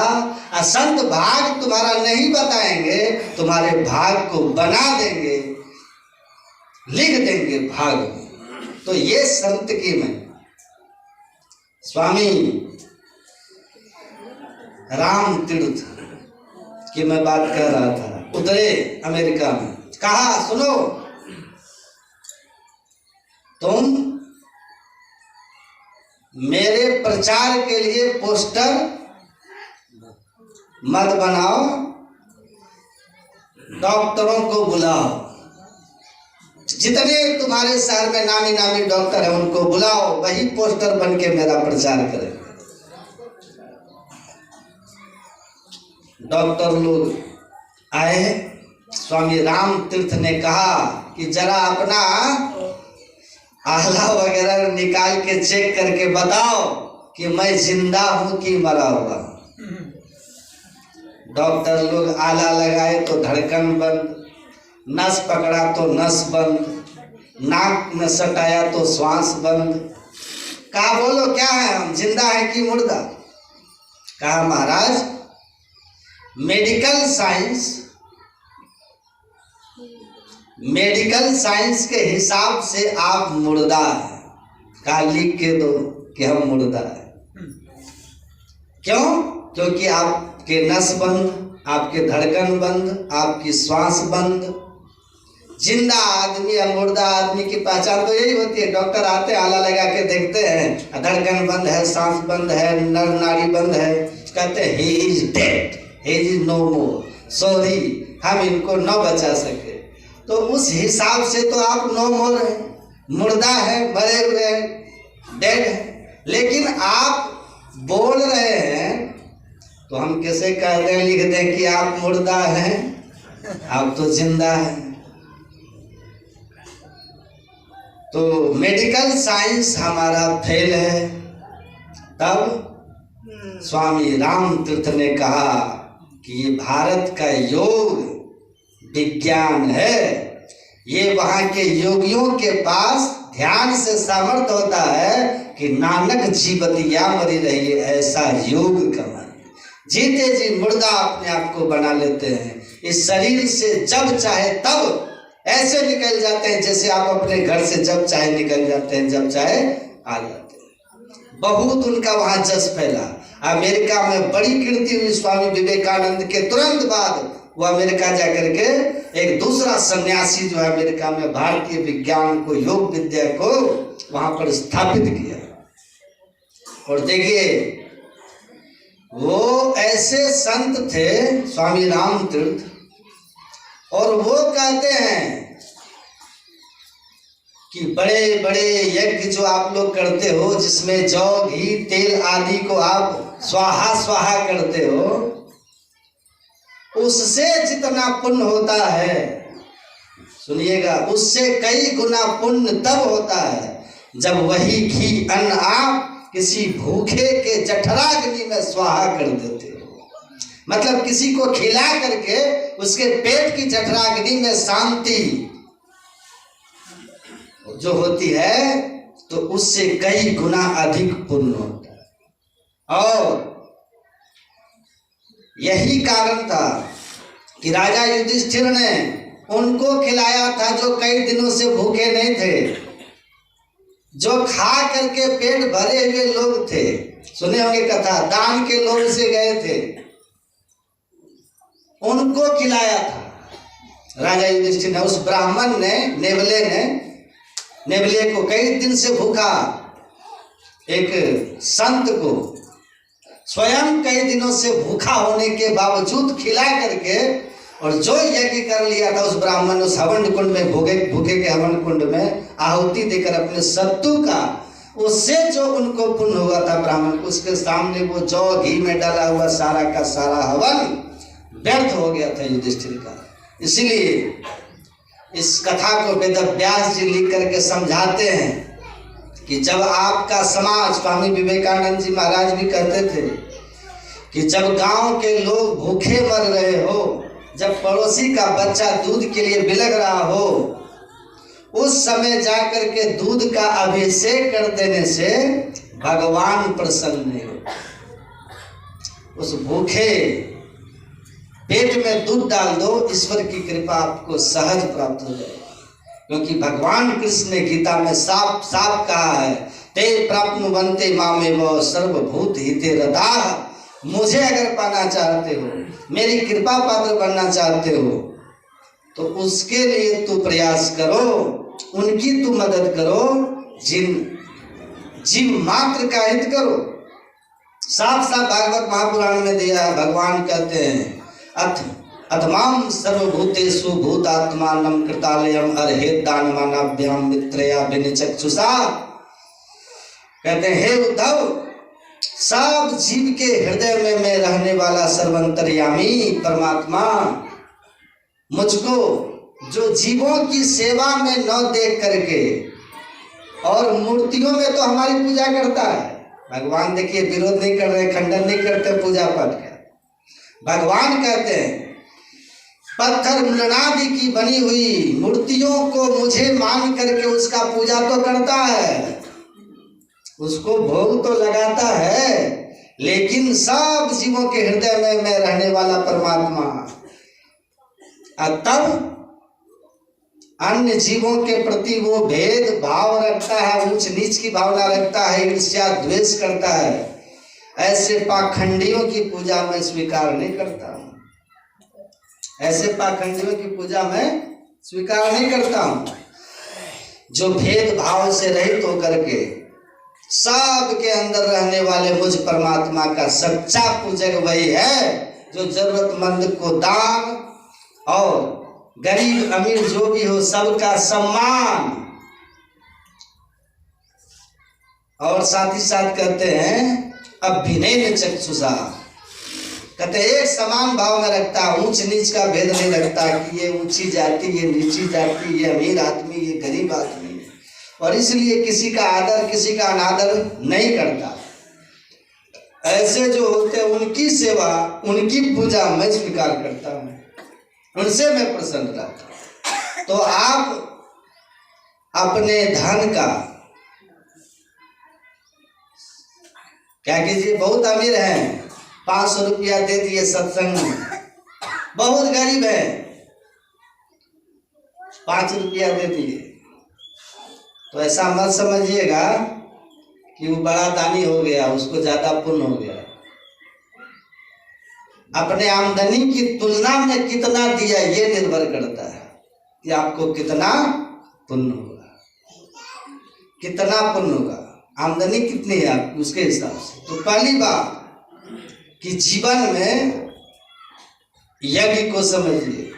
असंत भाग तुम्हारा नहीं बताएंगे, तुम्हारे भाग को बना देंगे, लिख देंगे भाग में। तो ये संत की मैं स्वामी राम तीर्थ की मैं बात कर रहा था, उतरे अमेरिका में। कहा सुनो, तुम मेरे प्रचार के लिए पोस्टर मत बनाओ, डॉक्टरों को बुलाओ, जितने तुम्हारे शहर में नामी नामी डॉक्टर हैं उनको बुलाओ, वही पोस्टर बन के मेरा प्रचार करें। डॉक्टर लोग आए, स्वामी राम तीर्थ ने कहा कि जरा अपना आला वगैरह निकाल के चेक करके बताओ कि मैं जिंदा हूं कि मरा हुआ। डॉक्टर लोग आला लगाए तो धड़कन बंद, नस पकड़ा तो नस बंद, नाक में सटाया तो श्वास बंद। कहा बोलो क्या है, हम जिंदा है कि मुर्दा? कहा महाराज मेडिकल साइंस के हिसाब से आप मुर्दा है। कहा लिख के दो कि हम मुर्दा है। क्यों? क्योंकि आपके नस बंद, आपके धड़कन बंद, आपकी श्वास बंद, जिंदा आदमी और मुर्दा आदमी की पहचान तो यही होती है। डॉक्टर आते हैं, आला लगा के देखते हैं, धड़कन बंद है, सांस बंद है, नर नाड़ी बंद है, कहते हैं he is dead, he is no more, sorry हम इनको न बचा सके। तो उस हिसाब से तो आप नो मोर है, मुर्दा है, मरे हुए हैं, डेड है। लेकिन आप बोल रहे हैं तो हम कैसे कह दें, लिख दें कि आप मुर्दा हैं, आप तो जिंदा हैं। तो मेडिकल साइंस हमारा फेल है। तब स्वामी राम तीर्थ ने कहा कि ये भारत का योग विज्ञान है, ये वहाँ के योगियों के पास ध्यान से सामर्थ्य होता है कि नानक जीवतिया मरी रही है, ऐसा योग कमाए। जीते जी मुर्दा अपने आप को बना लेते हैं, इस शरीर से जब चाहे तब ऐसे निकल जाते हैं जैसे आप अपने घर से जब चाहे निकल जाते हैं, जब चाहे आ जाते हैं। बहुत उनका वहाँ जस फैला। अमेरिका में बड़ी कीर्ति हुई स्वामी विवेकानंद के तुरंत बाद वो अमेरिका जाकर के एक दूसरा सन्यासी जो है अमेरिका में भारतीय विज्ञान को, योग विद्या को वहां पर स्थापित किया। और देखिए वो ऐसे संत थे स्वामी राम तीर्थ, और वो कहते हैं कि बड़े बड़े यज्ञ जो आप लोग करते हो, जिसमें जौ घी तेल आदि को आप स्वाहा स्वाहा करते हो, उससे जितना पुण्य होता है, सुनिएगा, उससे कई गुना पुण्य तब होता है जब वही घी अन्न आप किसी भूखे के जठराग्नि में स्वाहा कर देते हो। मतलब किसी को खिला करके उसके पेट की जठराग्नि में शांति जो होती है, तो उससे कई गुना अधिक पुण्य होता है। और यही कारण था कि राजा युधिष्ठिर ने उनको खिलाया था जो कई दिनों से भूखे नहीं थे, जो खा करके पेट भरे हुए लोग थे। सुने होंगे कथा, दान के लोभ से गए थे, उनको खिलाया था राजा युधिष्ठिर ने। उस ब्राह्मण ने, नेवले को कई दिन से भूखा एक संत को स्वयं कई दिनों से भूखा होने के बावजूद खिला करके, और जो यज्ञ कर लिया था उस ब्राह्मण ने, उस हवन कुंड में, भूखे के हवन कुंड में आहुति देकर अपने शत्रु का, उससे जो उनको पुण्य हुआ था ब्राह्मण को, उसके सामने वो जौ घी में डाला हुआ सारा का सारा हवन व्यर्थ हो गया था युधिष्ठिर का। इसीलिए इस कथा को वेद व्यास जी लिख करके समझाते हैं कि जब आपका समाज, स्वामी विवेकानंद जी महाराज भी कहते थे कि जब गांव के लोग भूखे मर रहे हो, जब पड़ोसी का बच्चा दूध के लिए बिलख रहा हो, उस समय जाकर के दूध का अभिषेक कर देने से भगवान प्रसन्न नहीं होते। उस भूखे पेट में दूध डाल दो, ईश्वर की कृपा आपको सहज प्राप्त हो जाएगी। क्योंकि भगवान कृष्ण ने गीता में साफ साफ कहा है, ते प्राप्नुवन्ते मामेव सर्वभूत हिते रताः। मुझे अगर पाना चाहते हो, मेरी कृपा पात्र बनना चाहते हो, तो उसके लिए तू प्रयास करो, उनकी तू मदद करो, जीव मात्र का हित करो। साफ साफ भागवत महापुराण में दिया है। भगवान कहते हैं अथमाम सर्वभूतेषु भूतात्मानं कृतालयम अर्हेत दानमानाभ्याम मित्रया विनिचक्षुषा। कहते हैं हे उद्धव, सब जीव के हृदय में रहने वाला सर्वंतर्यामी परमात्मा मुझको, जो जीवों की सेवा में न देख करके, और मूर्तियों में तो हमारी पूजा करता है। भगवान देखिए विरोध नहीं कर रहे, खंडन नहीं करते पूजा पाठ का। भगवान कहते हैं पत्थर मृणादि की बनी हुई मूर्तियों को मुझे मान करके उसका पूजा तो करता है, उसको भोग तो लगाता है, लेकिन सब जीवों के हृदय में रहने वाला परमात्मा, तब अन्य जीवों के प्रति वो भेद भाव रखता है, ऊंच नीच की भावना रखता है, ईर्ष्या द्वेष करता है। ऐसे पाखंडियों की पूजा मैं स्वीकार नहीं करता हूं, ऐसे पाखंडियों की पूजा मैं स्वीकार नहीं करता हूं। जो भेदभाव से रहित होकर के सबके अंदर रहने वाले मुझ परमात्मा का सच्चा पूजक वही है जो जरूरतमंद को दान और गरीब अमीर जो भी हो सबका सम्मान, और साथ ही साथ कहते हैं अभिनय चक्षुषा, कहते एक समान भाव में रखता, ऊंच नीच का भेद नहीं रखता कि ये ऊंची जाति, ये नीची जाति, ये अमीर आदमी, ये गरीब आदमी, और इसलिए किसी का आदर किसी का अनादर नहीं करता। ऐसे जो होते हैं उनकी सेवा उनकी पूजा मैं स्वीकार करता हूँ, उनसे मैं प्रसन्न रहता हूँ। तो आप अपने धन का क्या कीजिए, बहुत अमीर हैं 500 रुपया दे दिए सत्संग में, बहुत गरीब है 5 रुपया दे दिए, तो ऐसा मत समझिएगा कि वो बड़ा दानी हो गया, उसको ज्यादा पुण्य हो गया। अपने आमदनी की तुलना में कितना दिया ये निर्भर करता है कि आपको कितना पुण्य होगा, कितना पुण्य होगा। आमदनी कितनी है आप उसके हिसाब से। तो पहली बात कि जीवन में यज्ञ को समझिए,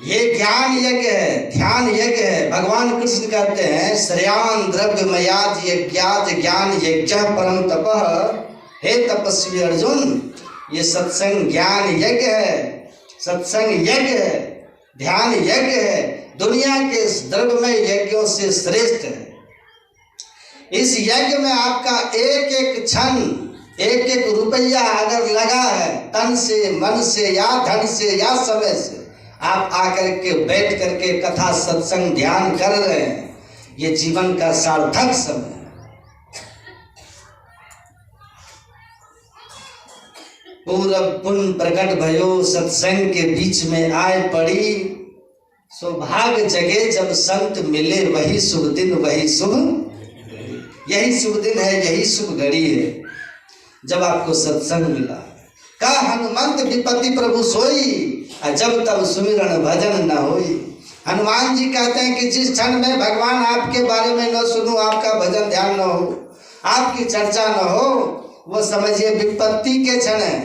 ये ज्ञान यज्ञ है, ध्यान यज्ञ है। भगवान कृष्ण कहते हैं श्रेयान द्रव्यमयाद यज्ञात ज्ञान यज्ञ परम तपः, हे तपस्वी अर्जुन, ये सत्संग ज्ञान यज्ञ है, सत्संग यज्ञ है, ध्यान यज्ञ है, दुनिया के द्रव्यमय यज्ञों से श्रेष्ठ है। इस यज्ञ में आपका एक एक क्षण, एक एक रुपया अगर लगा है, तन से मन से या धन से या समय से आप आकर के बैठ करके कथा सत्संग ध्यान कर रहे हैं, ये जीवन का सार्थक समय है। पूरब पुण्य प्रकट भयो, सत्संग के बीच में आए पड़ी, सौभाग्य जगे जब संत मिले, वही शुभ दिन वही शुभ, यही शुभ दिन है, यही शुभ घड़ी है जब आपको सत्संग मिला। का हनुमंत विपत्ति प्रभु सोई, जब तब सुमिरन भजन न होई। हनुमान जी कहते हैं कि जिस क्षण में भगवान आपके बारे में न सुनूं, आपका भजन ध्यान न हो, आपकी चर्चा न हो, वो समझिए विपत्ति के क्षण है,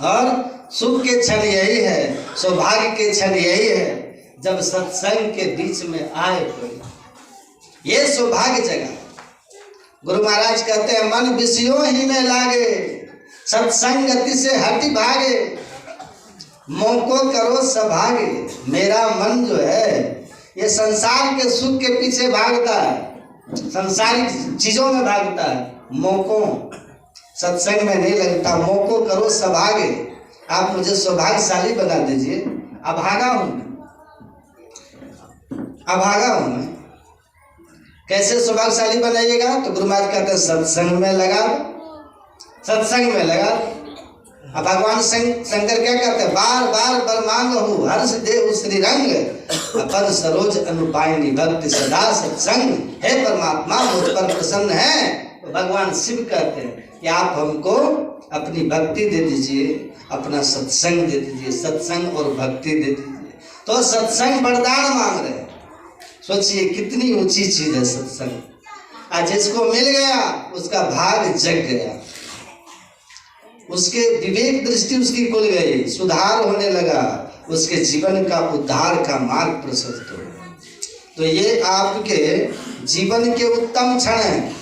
और सुख के क्षण यही है, सौभाग्य के क्षण यही है जब सत्संग के बीच में आए कोई। ये सौभाग्य जगह गुरु महाराज कहते हैं मन विषयों ही में लागे, सत्संग गति से हटि भागे, मौको करो सभागे। मेरा मन जो है ये संसार के सुख के पीछे भागता है, संसारिक चीजों में भागता है, मौकों सत्संग में नहीं लगता। मौको करो सभागे, आप मुझे सौभाग्यशाली बना दीजिए। अभागा हूं, अभागा हूं मैं, कैसे सौभाग्यशाली बनाइएगा? तो गुरु महाराज कहते हैं सत्संग में लगा, सत्संग में लगा। अब भगवान शंकर क्या कहते हैं? बार बार बर मांग हूँ हर्ष देव श्री रंग, पद सरोज अनुपायनी भक्ति सदा सत्संग। हे परमात्मा मुझ पर प्रसन्न है। तो भगवान शिव कहते हैं कि आप हमको अपनी भक्ति दे दीजिए, अपना सत्संग दे दीजिए, सत्संग और भक्ति दे दीजिए। तो सत्संग वरदान मांग रहे हैं। सोचिए कितनी ऊंची चीज है सत्संग। आज जिसको मिल गया उसका भाग जग गया, उसके विवेक दृष्टि उसकी खुल गई, सुधार होने लगा, उसके जीवन का उद्धार का मार्ग प्रशस्त हो। तो ये आपके जीवन के उत्तम क्षण हैं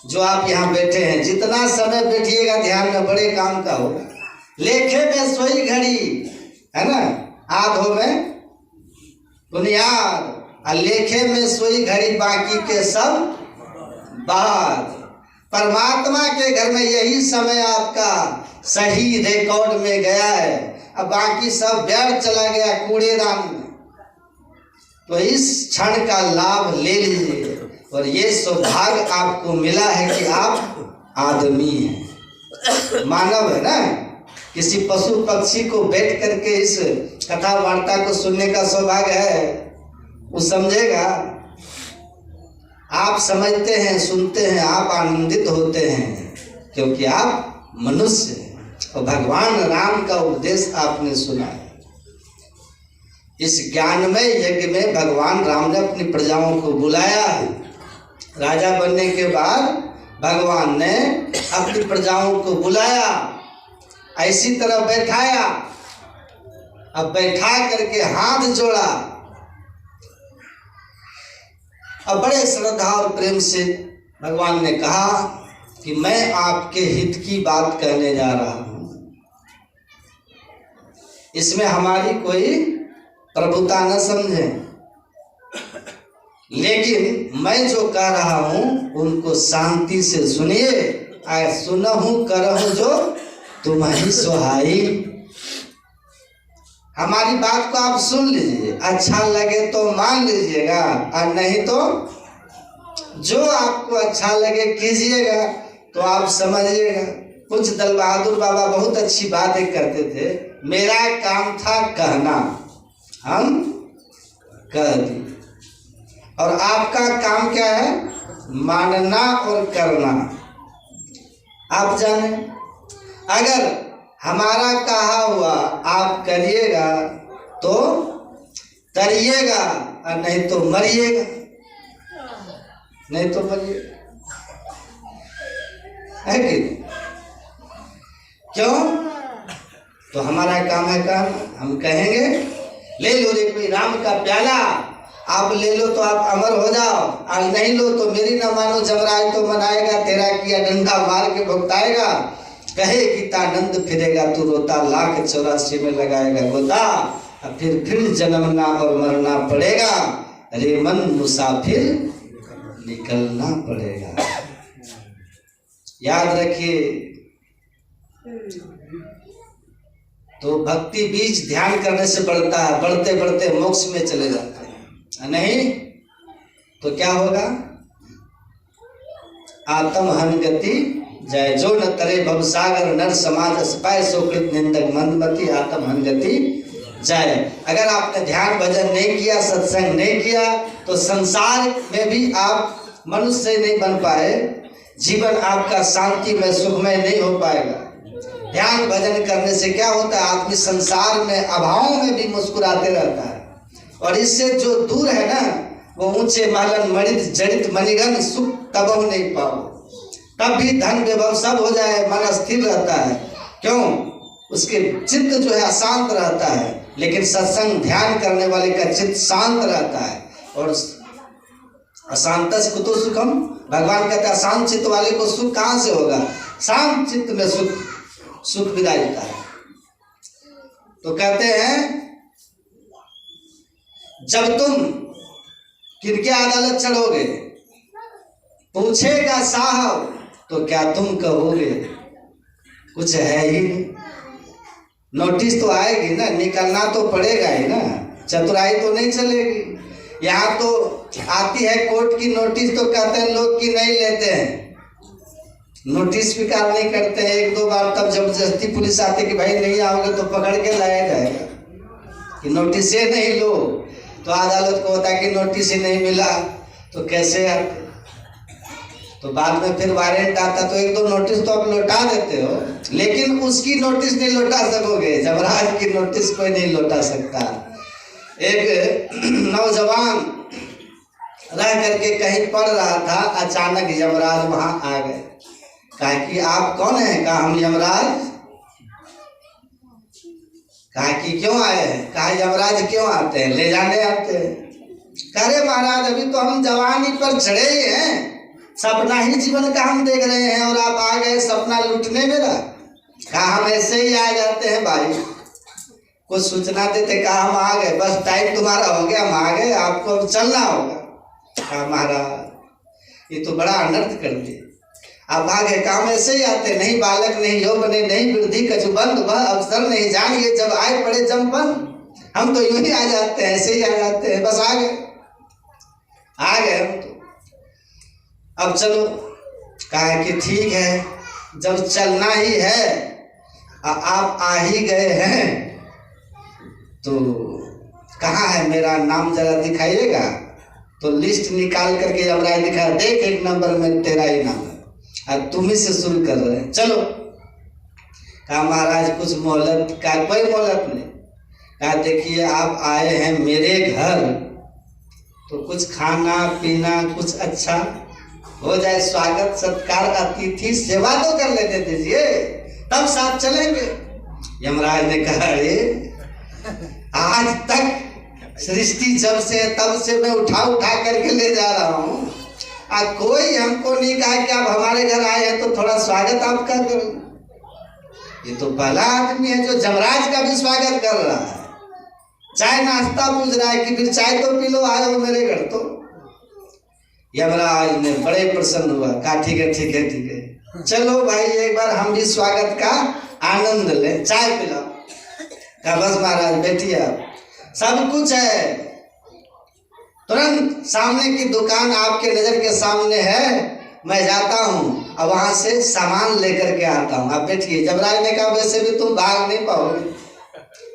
जो आप यहाँ बैठे हैं। जितना समय बैठिएगा ध्यान में बड़े काम का होगा। लेखे में सोई घड़ी है ना, आधो में बुनियाद, और लेखे में सोई घड़ी बाकी के सब बाद। परमात्मा के घर में यही समय आपका सही रिकॉर्ड में गया है, अब बाकी सब व्यर्थ चला गया कूड़ेदान में। तो इस क्षण का लाभ ले लीजिए। और ये सौभाग्य आपको मिला है कि आप आदमी हैं, मानव है ना। किसी पशु पक्षी को बैठ करके इस कथा वार्ता को सुनने का सौभाग्य है, वो समझेगा। आप समझते हैं, सुनते हैं, आप आनंदित होते हैं क्योंकि आप मनुष्य हैं और भगवान राम का उपदेश आपने सुना है। इस ज्ञानमय यज्ञ में भगवान राम ने अपनी प्रजाओं को बुलाया। राजा बनने के बाद भगवान ने अपनी प्रजाओं को बुलाया, ऐसी तरह बैठाया। अब बैठा करके हाथ जोड़ा। अब बड़े श्रद्धा और प्रेम से भगवान ने कहा कि मैं आपके हित की बात कहने जा रहा हूं। इसमें हमारी कोई प्रभुता न समझे, लेकिन मैं जो कह रहा हूं उनको शांति से सुनिए। आय सुनहु करहु जो तुम्हारी सुहाई। हमारी बात को आप सुन लीजिए, अच्छा लगे तो मान लीजिएगा और नहीं तो जो आपको अच्छा लगे कीजिएगा। तो आप समझिएगा, कुछ दल बहादुर बाबा बहुत अच्छी बातें करते थे। मेरा काम था कहना, हम कह दिए, और आपका काम क्या है? मानना और करना। आप जाने, अगर हमारा कहा हुआ आप करिएगा तो तरिएगा और नहीं तो मरिएगा, नहीं तो मरिएगा, है कि? क्यों? तो हमारा काम है कहना। हम कहेंगे ले लो रे कोई राम का प्याला, आप ले लो तो आप अमर हो जाओ, और नहीं लो तो मेरी न मानो जमराज तो मनाएगा, तेरा किया डंडा मार के भुगताएगा। कहे गीतानंद फिरेगा तू रोता, लाख 84 में लगाएगा गोता, और फिर जन्मना और मरना पड़ेगा, रे मन मुसाफिर निकलना पड़ेगा। याद रखिए। तो भक्ति बीज ध्यान करने से बढ़ता है, बढ़ते बढ़ते मोक्ष में चले जाते हैं, नहीं तो क्या होगा? आत्महन गति जय जो न तरे भवसागर, नर समाज अस्पाय सोकृत निंदक मंदमती, आत्महन गति जय। अगर आपने ध्यान भजन नहीं किया, सत्संग नहीं किया, तो संसार में भी आप मनुष्य नहीं बन पाए, जीवन आपका शांति में सुखमय नहीं हो पाएगा। ध्यान भजन करने से क्या होता है? आदमी संसार में अभावों में भी मुस्कुराते रहता है, और इससे जो दूर है ना, वो ऊंचे मालन मणित जड़ित मणिगन सुख तब नहीं पाओ। तब भी धन विभव सब हो जाए, मन स्थिर रहता है। क्यों? उसके चित्त जो है अशांत रहता है, लेकिन सत्संग ध्यान करने वाले का चित्त शांत रहता है। और अशांतस कुतो सुखम, भगवान कहता है शांत चित्त वाले को सुख कहाँ से होगा? शांत चित्त में सुख विदायता है। तो कहते हैं जब तुम किनके अदालत चढ़ोगे, पूछेगा साहब तो क्या तुम कहोगे? कुछ है ही नहीं। नोटिस तो आएगी ना, निकलना तो पड़ेगा ही ना, चतुराई तो नहीं चलेगी। यहाँ तो आती है कोर्ट की नोटिस, तो कहते हैं लोग कि नहीं लेते हैं, नोटिस स्वीकार नहीं करते हैं। 1-2 बार तब जबरदस्ती पुलिस आती कि भाई नहीं आओगे तो पकड़ के लाया जाएगा, कि नोटिस ही नहीं लो। तो अदालत को होता है कि नोटिस ही नहीं मिला तो कैसे आते। तो बाद में फिर वारंट आता तो 1-2 नोटिस तो आप लौटा देते हो, लेकिन उसकी नोटिस नहीं लौटा सकोगे। जमराज की नोटिस कोई नहीं लौटा सकता। एक नौजवान रह करके कहीं पढ़ रहा था, अचानक यमराज वहां आ गए। कहा कि आप कौन हैं? कहा हम यमराज। कहा कि क्यों आए हैं? कहा यमराज क्यों आते हैं? ले जाने आते हैं। अरे महाराज अभी तो हम जवानी पर चढ़े ही हैं, सपना ही जीवन का हम देख रहे हैं, और आप आ गए सपना लूटने मेरा। कहा हम ऐसे ही आ जाते हैं भाई, कुछ सूचना देते। कहा हम आ गए, बस टाइम तुम्हारा हो गया, हम आ गए, आपको अब चलना होगा। कहा महाराज ये तो बड़ा अनर्थ कर दिए, आप आ गए। काम ऐसे ही आते, नहीं बालक नहीं यौवने नहीं वृद्धि कछुबंद, वह अवसर नहीं जानिए जब आए पड़े जमपन। हम तो यूं ही आ जाते हैं, ऐसे ही आ जाते हैं, बस आ गए हम तो। अब चलो। कहा कि ठीक है, जब चलना ही है, आप आ ही गए हैं, तो कहाँ है मेरा नाम जरा दिखाइएगा। तो लिस्ट निकाल करके यमराज दिखाया, देख 1 नंबर में तेरा ही नाम है, अब तुम ही से शुरू कर रहे हैं, चलो। कहा महाराज कुछ मोहलत का? कोई मोहलत नहीं। कहा देखिए आप आए हैं मेरे घर तो कुछ खाना पीना कुछ अच्छा हो जाए, स्वागत सत्कार अतिथि सेवा तो कर लेते दीजिए, तब साथ चलेंगे। यमराज ने कहा अरे आज तक सृष्टि जब से तब से मैं उठा उठा करके ले जा रहा हूँ, कोई हमको नहीं कहा कि आप हमारे घर आए हैं तो थोड़ा स्वागत आपका करो। ये तो पहला आदमी है जो जमराज का भी स्वागत कर रहा है, चाय नाश्ता पूछ रहा है कि फिर चाय तो पी लो, आए हो मेरे घर तो। यमराज ने बड़े प्रसन्न हुआ, कहा ठीक है ठीक है ठीक है, चलो भाई एक बार हम भी स्वागत का आनंद ले, चाय पिलाओ। कहा बस महाराज बैठिए, आप सब कुछ है, तुरंत सामने की दुकान आपके नजर के सामने है, मैं जाता हूँ और वहां से सामान लेकर के आता हूँ, आप बैठिए। जमराज ने कहा वैसे भी तुम भाग नहीं पाओगे,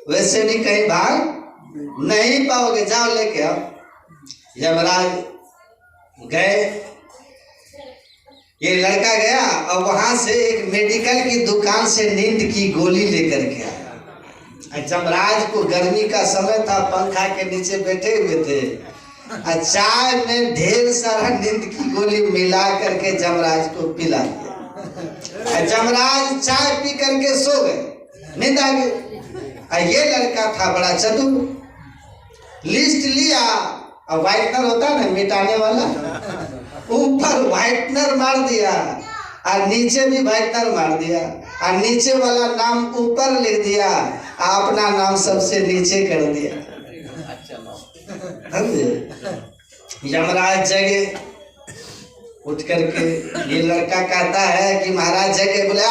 वैसे भी कहीं भाग नहीं पाओगे, जाओ लेके आओ। यमराज गए, ये लड़का गया और वहां से एक मेडिकल की दुकान से नींद की गोली लेकर के आया। जमराज को गर्मी का समय था, पंखा के नीचे बैठे हुए थे, चाय में ढेर सारा नींद की गोली मिला करके जमराज को पिला दिया। जमराज चाय पी करके सो गए, नींद आ गई। ये लड़का था बड़ा चतुर, लिस्ट लिया और व्हाइटनर होता है ना मिटाने वाला, ऊपर व्हाइटनर मार दिया और नीचे भी व्हाइटनर मार दिया, और नीचे वाला नाम ऊपर लिख दिया, अपना नाम सबसे नीचे कर दिया। यमराज जगे, उठ करके ये लड़का कहता है कि महाराज जगे, बोले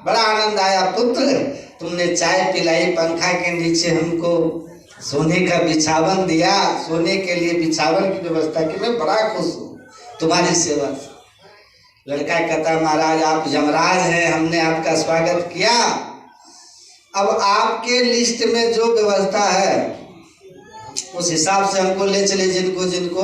बड़ा आनंद आया पुत्र, तुमने चाय पिलाई, पंखा के नीचे हमको सोने का बिछावन दिया, सोने के लिए बिछावन की व्यवस्था की, मैं बड़ा खुश हूँ तुम्हारी सेवा से। लड़का कहता महाराज आप यमराज हैं, हमने आपका स्वागत किया, अब आपके लिस्ट में जो व्यवस्था है उस हिसाब से हमको ले चले, जिनको जिनको